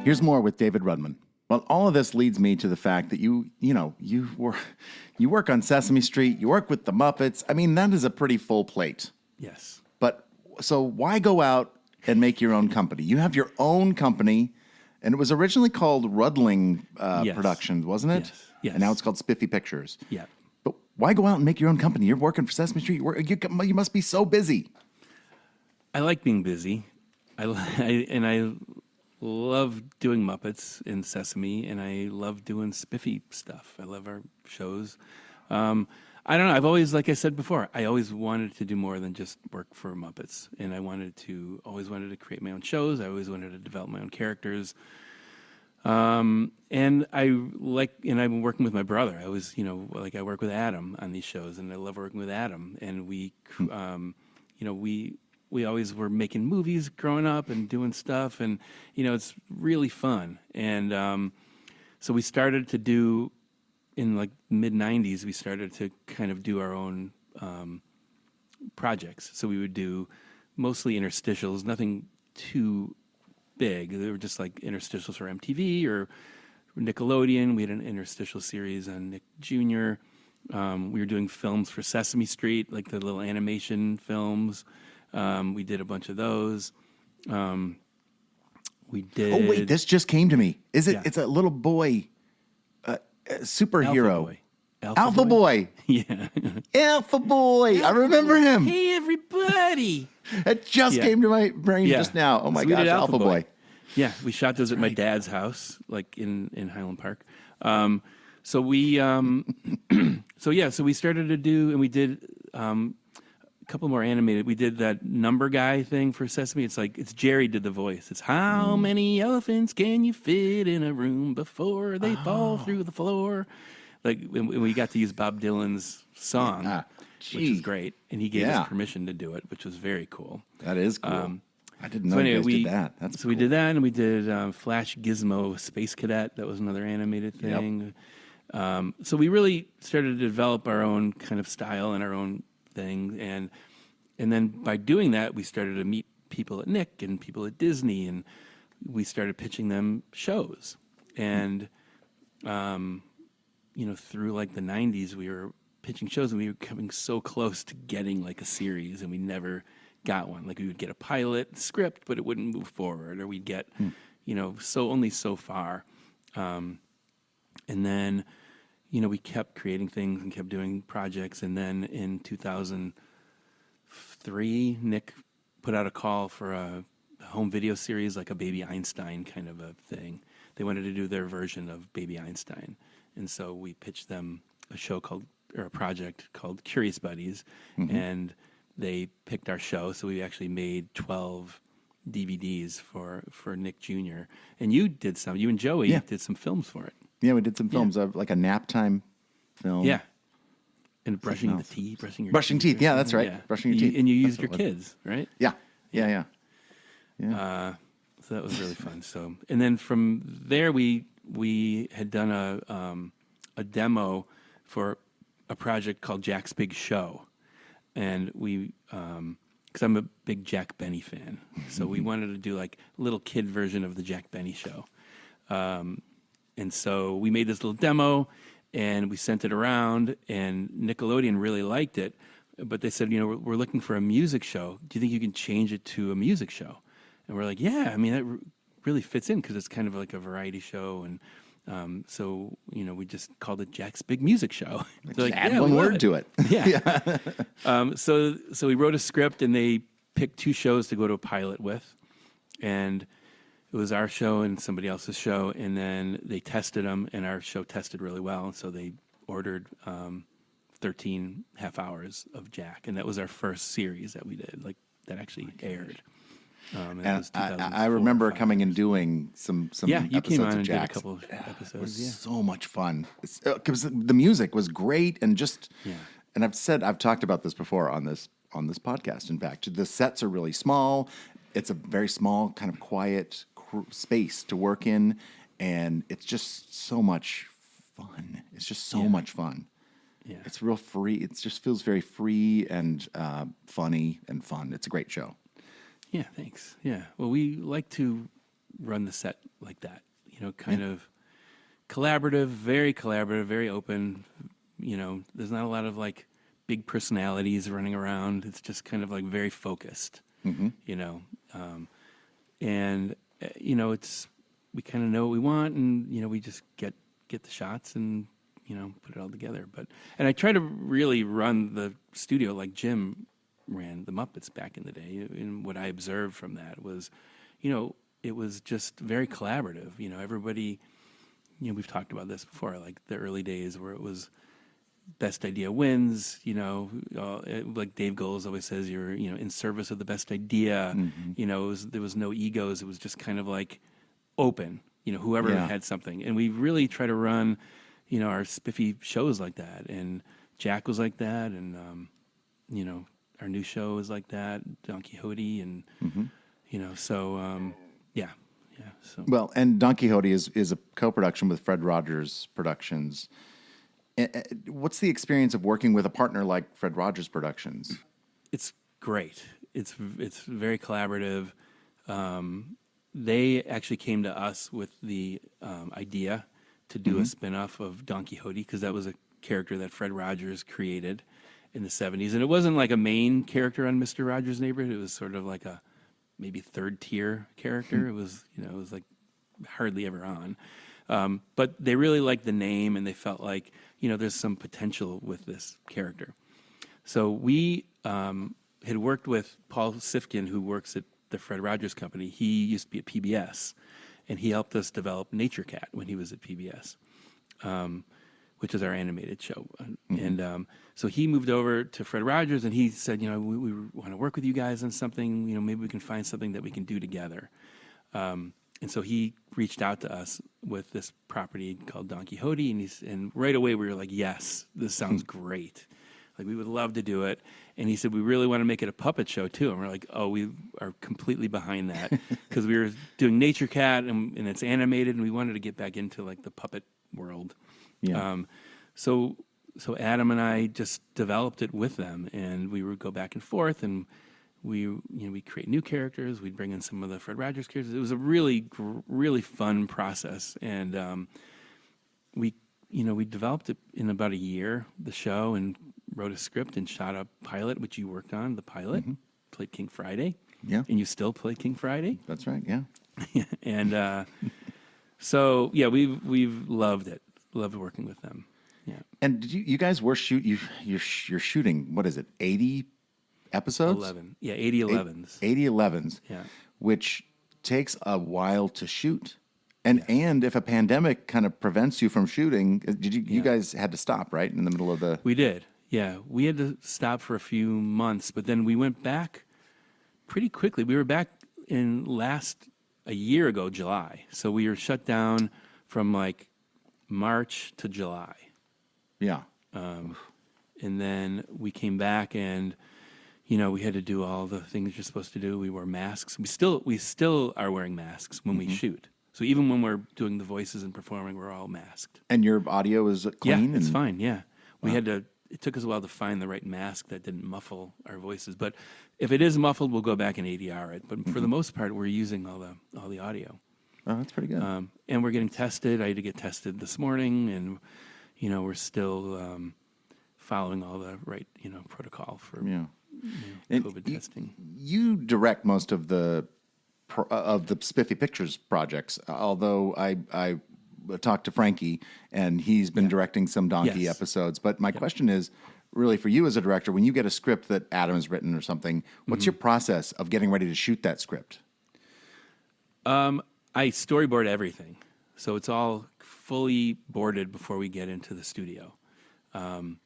Here's more with David Rudman. Well, all of this leads me to the fact that you work on Sesame Street, you work with the Muppets. I mean, that is a pretty full plate. Yes. But so why go out and make your own company? You have your own company, and it was originally called Rudling Yes. Productions, wasn't it? Yes. And now it's called Spiffy Pictures. Yeah. But why go out and make your own company? You're working for Sesame Street. You must be so busy. I like being busy. I love doing Muppets in Sesame, and I love doing Spiffy stuff. I love our shows. I don't know. I've always, like I said before, I always wanted to do more than just work for Muppets, and I always wanted to create my own shows. I always wanted to develop my own characters. And I'm working with my brother. I work with Adam on these shows, and I love working with Adam. And we always were making movies growing up and doing stuff, and it's really fun. And so we started to do, in like mid '90s, we started to kind of do our own projects. So we would do mostly interstitials, nothing too big. They were just like interstitials for MTV or Nickelodeon. We had an interstitial series on Nick Jr. We were doing films for Sesame Street, like the little animation films. We did a bunch of those. We did. Oh wait, this just came to me. Is it? Yeah. It's a little boy, superhero. Alpha Boy. Yeah. Yeah. Alpha Boy. I remember him. Hey, everybody. It just Yeah. came to my brain Yeah. just now. Oh my So we gosh, did Alpha Boy. Yeah, we shot those at my dad's house, like in Highland Park. So we started to do, and we did a couple more animated. We did that number guy thing for Sesame. It's Jerry did the voice. It's how many elephants can you fit in a room before they fall through the floor? Like when we got to use Bob Dylan's song, which was great, and he gave us permission to do it, which was very cool. That is cool. I didn't know So anyway, you guys did that. That's we did that, and we did Flash Gizmo Space Cadet. That was another animated thing. So we really started to develop our own kind of style and our own thing, and then by doing that, we started to meet people at Nick and people at Disney, and we started pitching them shows. And through like the '90s, we were pitching shows, and we were coming so close to getting like a series, and we never got one. Like we would get a pilot script, but it wouldn't move forward, or we'd get, only so far. And then, we kept creating things and kept doing projects. And then in 2003, Nick put out a call for a home video series, like a Baby Einstein kind of a thing. They wanted to do their version of Baby Einstein. And so we pitched them a project called Curious Buddies. And they picked our show, so we actually made 12 DVDs for Nick Jr. And you and Joey did some films for it. Yeah, we did some films of like a nap time film. Yeah. And brushing your teeth. Yeah, that's right. Yeah. Brushing your teeth. And you used your kids, right? Yeah. So that was really fun. So, and then from there, we had done a demo for a project called Jack's Big Show. And we, because I'm a big Jack Benny fan, so we wanted to do like a little kid version of the Jack Benny show. And so we made this little demo, and we sent it around, and Nickelodeon really liked it. But they said, we're looking for a music show. Do you think you can change it to a music show? And we're like, yeah, I mean, that really fits in because it's kind of like a variety show. And so, we just called it Jack's Big Music Show. Just add one word to it. Yeah. So we wrote a script, and they picked 2 shows to go to a pilot with. And it was our show and somebody else's show. And then they tested them, and our show tested really well. And so they ordered 13 half hours of Jack. And that was our first series that we did, like that actually aired. And that And was I 2004 remember or 5 coming and so. doing some Yeah, you episodes came on of and did a Jax. couple It was episodes. so much fun because the music was great and just. Yeah. And I've talked about this before on this podcast. In fact, the sets are really small. It's a very small, kind of quiet space to work in, and it's just so much fun. It's just so much fun. Yeah. It's real free. It just feels very free and funny and fun. It's a great show. Yeah, thanks. Yeah. Well, we like to run the set like that, kind of collaborative, very open. There's not a lot of like big personalities running around. It's just kind of like very focused, and it's, we kind of know what we want, and, we just get the shots and, put it all together. And I try to really run the studio like Jim ran the Muppets back in the day. And what I observed from that was, it was just very collaborative. Everybody, we've talked about this before, like the early days where it was best idea wins, like Dave Goelz always says, you're, in service of the best idea. There was no egos. It was just kind of like open, whoever had something. And we really try to run, our spiffy shows like that. And Jack was like that. And, our new show is like that, Don Quixote. And, so, yeah. So. Well, and Don Quixote is a co-production with Fred Rogers Productions. What's the experience of working with a partner like Fred Rogers Productions? It's great. It's very collaborative. They actually came to us with the idea to do a spin-off of Don Quixote because that was a character that Fred Rogers created in the 70s. And it wasn't like a main character on Mr. Rogers' Neighborhood. It was sort of like a maybe third-tier character. It was, it was like hardly ever on. But they really liked the name, and they felt like, there's some potential with this character. So we had worked with Paul Sifkin, who works at the Fred Rogers Company. He used to be at PBS, and he helped us develop Nature Cat when he was at PBS, which is our animated show. And so he moved over to Fred Rogers, and he said, we want to work with you guys on something. Maybe we can find something that we can do together. And so he reached out to us with this property called Don Quixote, and right away we were like, yes, this sounds great. Like, we would love to do it. And he said, we really want to make it a puppet show, too. And we're like, oh, we are completely behind that because we were doing Nature Cat, and it's animated, and we wanted to get back into, like, the puppet world. Yeah. So Adam and I just developed it with them, and we would go back and forth, and we create new characters. We'd bring in some of the Fred Rogers characters. It was a really, really fun process, and we developed it in about a year, the show, and wrote a script and shot a pilot, which you worked on. The pilot played King Friday, and you still play King Friday. That's right. Yeah, and so yeah, we've loved it. Loved working with them. Yeah. And did you guys were you're shooting, what is it, 80 episodes? 11. Yeah, 80 11s. 80 11s. Yeah. Which takes a while to shoot. And if a pandemic kind of prevents you from shooting, did you guys had to stop, right, in the middle of the... We did. Yeah. We had to stop for a few months, but then we went back pretty quickly. We were back a year ago, July. So we were shut down from like March to July. Yeah. And then we came back, and we had to do all the things you're supposed to do. We wore masks. We still are wearing masks when we shoot. So even when we're doing the voices and performing, we're all masked. And your audio is clean? Yeah, it's fine. Yeah, we had to. It took us a while to find the right mask that didn't muffle our voices. But if it is muffled, we'll go back and ADR it. But for the most part, we're using all the audio. Oh, that's pretty good. And we're getting tested. I had to get tested this morning, and we're still following all the right protocol for COVID testing. You direct most of the Spiffy Pictures projects, although I talked to Frankie, and he's been directing some Donkey episodes. But my question is, really, for you as a director, when you get a script that Adam has written or something, what's your process of getting ready to shoot that script? I storyboard everything, so it's all fully boarded before we get into the studio. And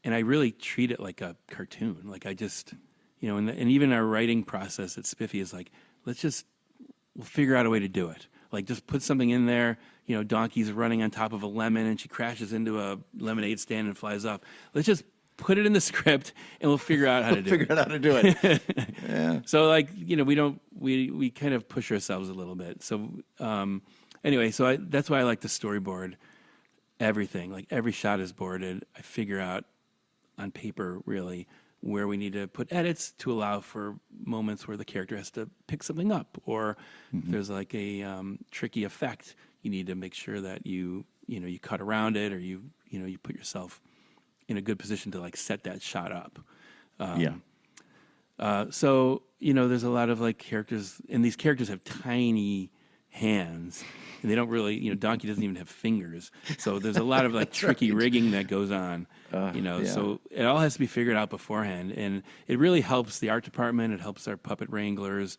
I really treat it like a cartoon. Like I just, and even our writing process at Spiffy is like, we'll figure out a way to do it. Like, just put something in there. Donkey's running on top of a lemon and she crashes into a lemonade stand and flies off. Let's just put it in the script and we'll figure out how to do it. Figure out how to do it. Yeah. So we kind of push ourselves a little bit. So anyway, that's why I like to storyboard everything. Like, every shot is boarded. I figure out on paper really where we need to put edits to allow for moments where the character has to pick something up, or if there's like a tricky effect, you need to make sure that you cut around it, or you put yourself in a good position to like set that shot up. So there's a lot of like characters, and these characters have tiny hands, and they don't really, Donkey doesn't even have fingers. So there's a lot of like tricky rigging that goes on, so it all has to be figured out beforehand. And it really helps the art department. It helps our puppet wranglers.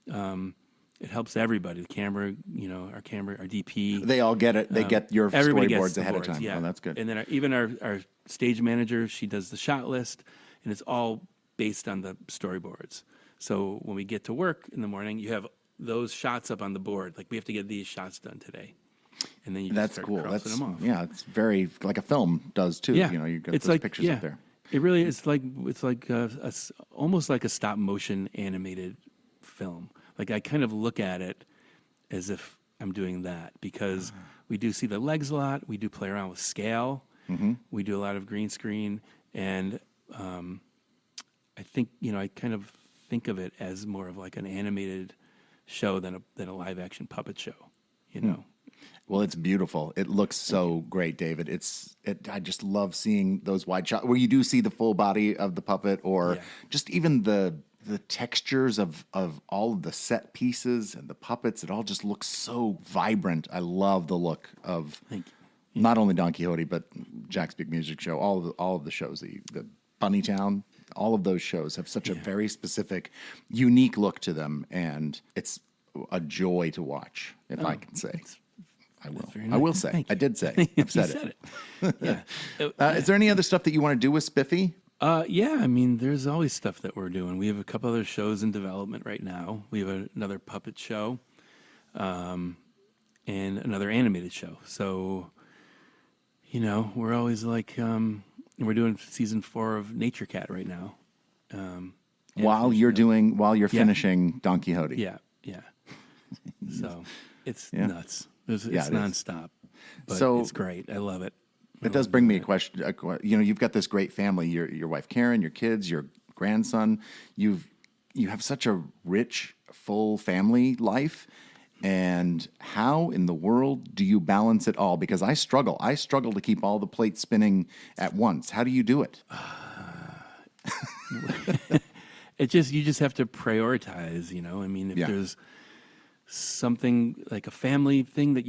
It helps everybody, the camera, our DP. They all get it. They get your storyboards ahead of time. Yeah. Oh, that's good. And then even our stage manager, she does the shot list, and it's all based on the storyboards. So when we get to work in the morning, you have those shots up on the board. Like, we have to get these shots done today. And then you just start cool. crossing them off. Yeah, it's very like a film does too. Yeah. You got it's those like, pictures up there. It really is like almost like a stop motion animated film. Like, I kind of look at it as if I'm doing that, because we do see the legs a lot. We do play around with scale. We do a lot of green screen, and I think I kind of think of it as more of like an animated show than a live action puppet show. Well, it's beautiful. It looks so great, David. I just love seeing those wide shots where you do see the full body of the puppet, or just even the textures of all of the set pieces and the puppets. It all just looks so vibrant. I love the look of not only Don Quixote, but Jack's Big Music Show. All of the shows, the Bunnytown, all of those shows have such a very specific, unique look to them, and it's a joy to watch. If I can say, I will. Nice. I will say. I did say. I've said it. Yeah. Is there any other stuff that you want to do with Spiffy? Yeah, I mean, there's always stuff that we're doing. We have a couple other shows in development right now. We have another puppet show, and another animated show. So, we're always like, we're doing season 4 of Nature Cat right now. While you're finishing Don Quixote. Yeah. So it's nuts. It's nonstop, but it's great. I love it. It does bring me a question. You've got this great family. Your wife Karen, your kids, your grandson. You have such a rich, full family life. And how in the world do you balance it all? Because I struggle. I struggle to keep all the plates spinning at once. How do you do it? You just have to prioritize. I mean, if there's something like a family thing that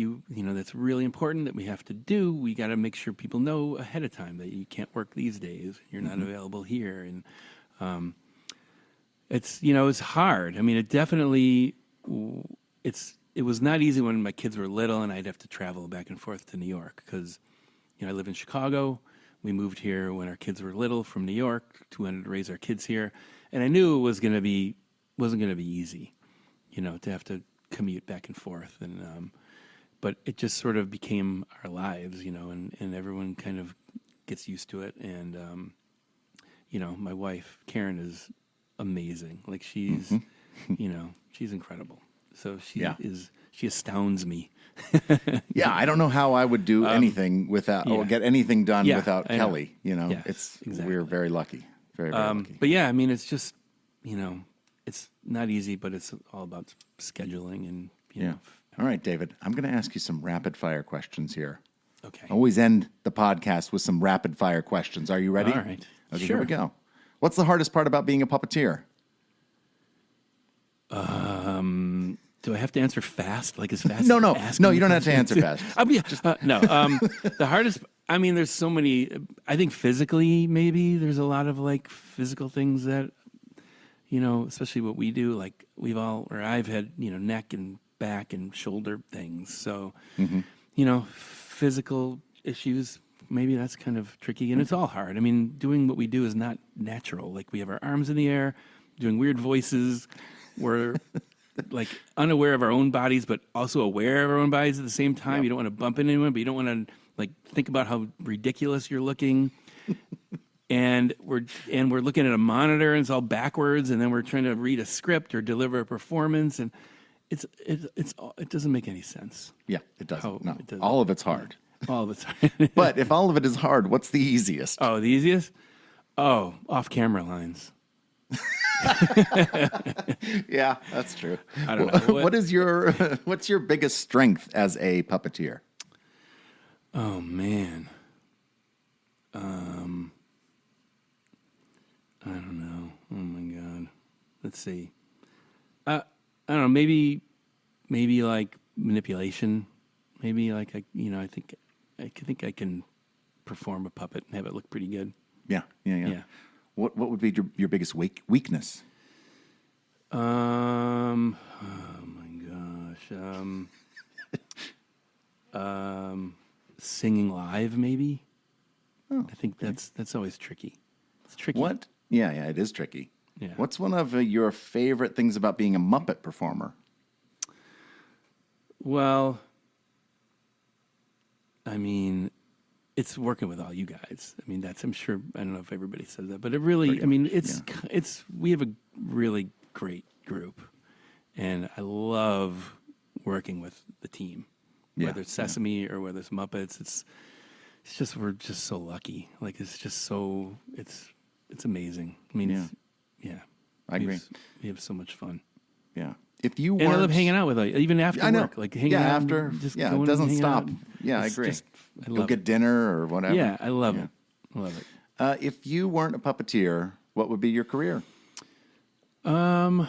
that's really important that we have to do, we got to make sure people know ahead of time that you can't work these days. You're not available here, and it's hard. I mean, it definitely it was not easy when my kids were little and I'd have to travel back and forth to New York, because I live in Chicago. We moved here when our kids were little from New York. We wanted to raise our kids here, and I knew it wasn't going to be easy, to have to commute back and forth, and but it just sort of became our lives, and everyone kind of gets used to it. And my wife Karen is amazing. Like, she's she's incredible. So she astounds me. Yeah, I don't know how I would do anything without or get anything done without Kelly. Yes, We're very lucky, very lucky. But yeah, I mean, it's just it's not easy, but it's all about scheduling and All right, David, I'm going to ask you some rapid fire questions here. Okay. I always end the podcast with some rapid fire questions. Are you ready? All right. Okay, Sure. here we go. What's the hardest part about being a puppeteer? Do I have to answer fast? Like, as fast? No, as you don't have to answer fast. The hardest. I mean, there's so many. I think physically, maybe there's a lot of like physical things that, especially what we do. Like, I've had neck and back and shoulder things. So, physical issues. Maybe that's kind of tricky, and it's all hard. I mean, doing what we do is not natural. Like, we have our arms in the air, doing weird voices. We're like unaware of our own bodies, but also aware of our own bodies at the same time. You don't want to bump into anyone, but you don't want to like think about how ridiculous you're looking. And we're looking at a monitor and it's all backwards, and then we're trying to read a script or deliver a performance, and it doesn't make any sense. Yeah, it doesn't. Oh, No, it doesn't. all of it's hard. All the time. But if all of it is hard, what's the easiest? Oh, the easiest? Oh, off-camera lines. Yeah, that's true. I don't know. What's your biggest strength as a puppeteer? Oh man. I don't know. Oh my God. Let's see. I don't know. Maybe like manipulation. Maybe like I think I can perform a puppet and have it look pretty good. Yeah. What would be your biggest weakness? Oh my gosh. Singing live, maybe. Oh, I think that's always tricky. It's tricky. What? Yeah, it is tricky. Yeah. What's one of your favorite things about being a Muppet performer? Well, I mean, it's working with all you guys. I mean, I'm sure, I don't know if everybody says that, but it really, we have a really great group, and I love working with the team, whether it's Sesame or whether it's Muppets. It's just, we're just so lucky. Like, it's just so, it's amazing. I mean, I agree. We have so much fun. Yeah. If you And I love hanging out with you, even after I know. work. Like hanging out. After. Just Yeah, going it doesn't and hanging stop. out. Yeah, I It's agree. just- I Go love get it. dinner or whatever. Yeah, I love it. I love it. If you weren't a puppeteer, what would be your career? I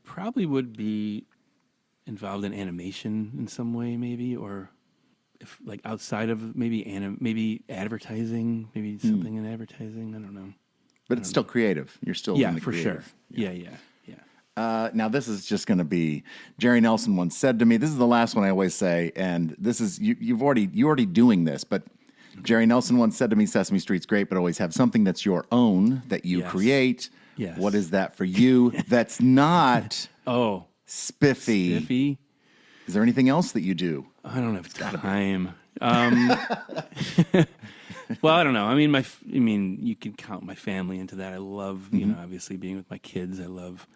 probably would be involved in animation in some way, maybe, or if like outside of maybe advertising, maybe something in advertising. I don't know. But it's still creative. You're still in the for creative. sure. Yeah. Now, this is just going to be, Jerry Nelson once said to me, this is the last one I always say, and this is, you're already doing this, but Jerry Nelson once said to me, Sesame Street's great, but always have something that's your own, that you create. Yes. What is that for you? That's not spiffy. Spiffy. Is there anything else that you do? I don't have time. Well, I don't know. I mean, you can count my family into that. I love, obviously being with my kids. I love,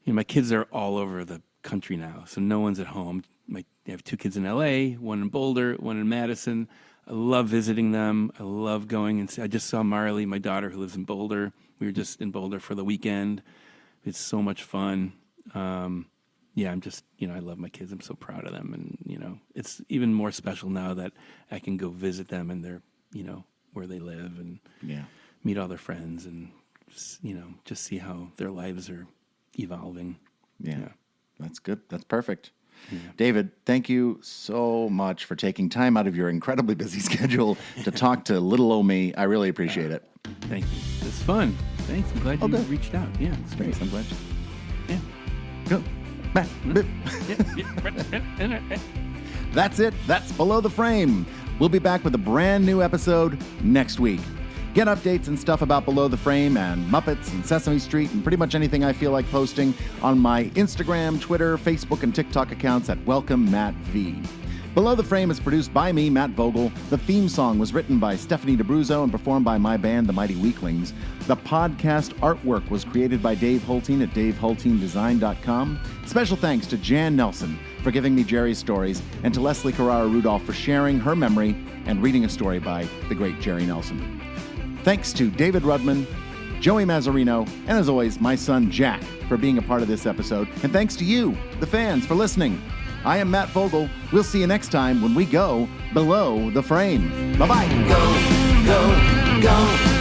my kids are all over the country now, so no one's at home. I have 2 kids in LA, one in Boulder, one in Madison. I love visiting them. I love going and I just saw Marley, my daughter, who lives in Boulder. We were just in Boulder for the weekend. It's so much fun. I'm just, I love my kids. I'm so proud of them. And, it's even more special now that I can go visit them and they're, where they live and meet all their friends and, just see how their lives are evolving. Yeah. That's good. That's perfect. Yeah. David, thank you so much for taking time out of your incredibly busy schedule to talk to little old me. I really appreciate it. Thank you. It's fun. Thanks. I'm glad you reached out. Yeah, it's great. Thanks. I'm glad you. Yeah. Go. That's it. That's Below the Frame. We'll be back with a brand new episode next week. Get updates and stuff about Below the Frame and Muppets and Sesame Street and pretty much anything I feel like posting on my Instagram, Twitter, Facebook, and TikTok accounts at Welcome Matt V. Below the Frame is produced by me, Matt Vogel. The theme song was written by Stephanie DeBruzzo and performed by my band, The Mighty Weaklings. The podcast artwork was created by Dave Holteen at DaveHolteenDesign.com. Special thanks to Jan Nelson for giving me Jerry's stories and to Leslie Carrara-Rudolph for sharing her memory and reading a story by the great Jerry Nelson. Thanks to David Rudman, Joey Mazzarino, and as always, my son Jack for being a part of this episode. And thanks to you, the fans, for listening. I am Matt Vogel. We'll see you next time when we go Below the Frame. Bye-bye. Go, go, go.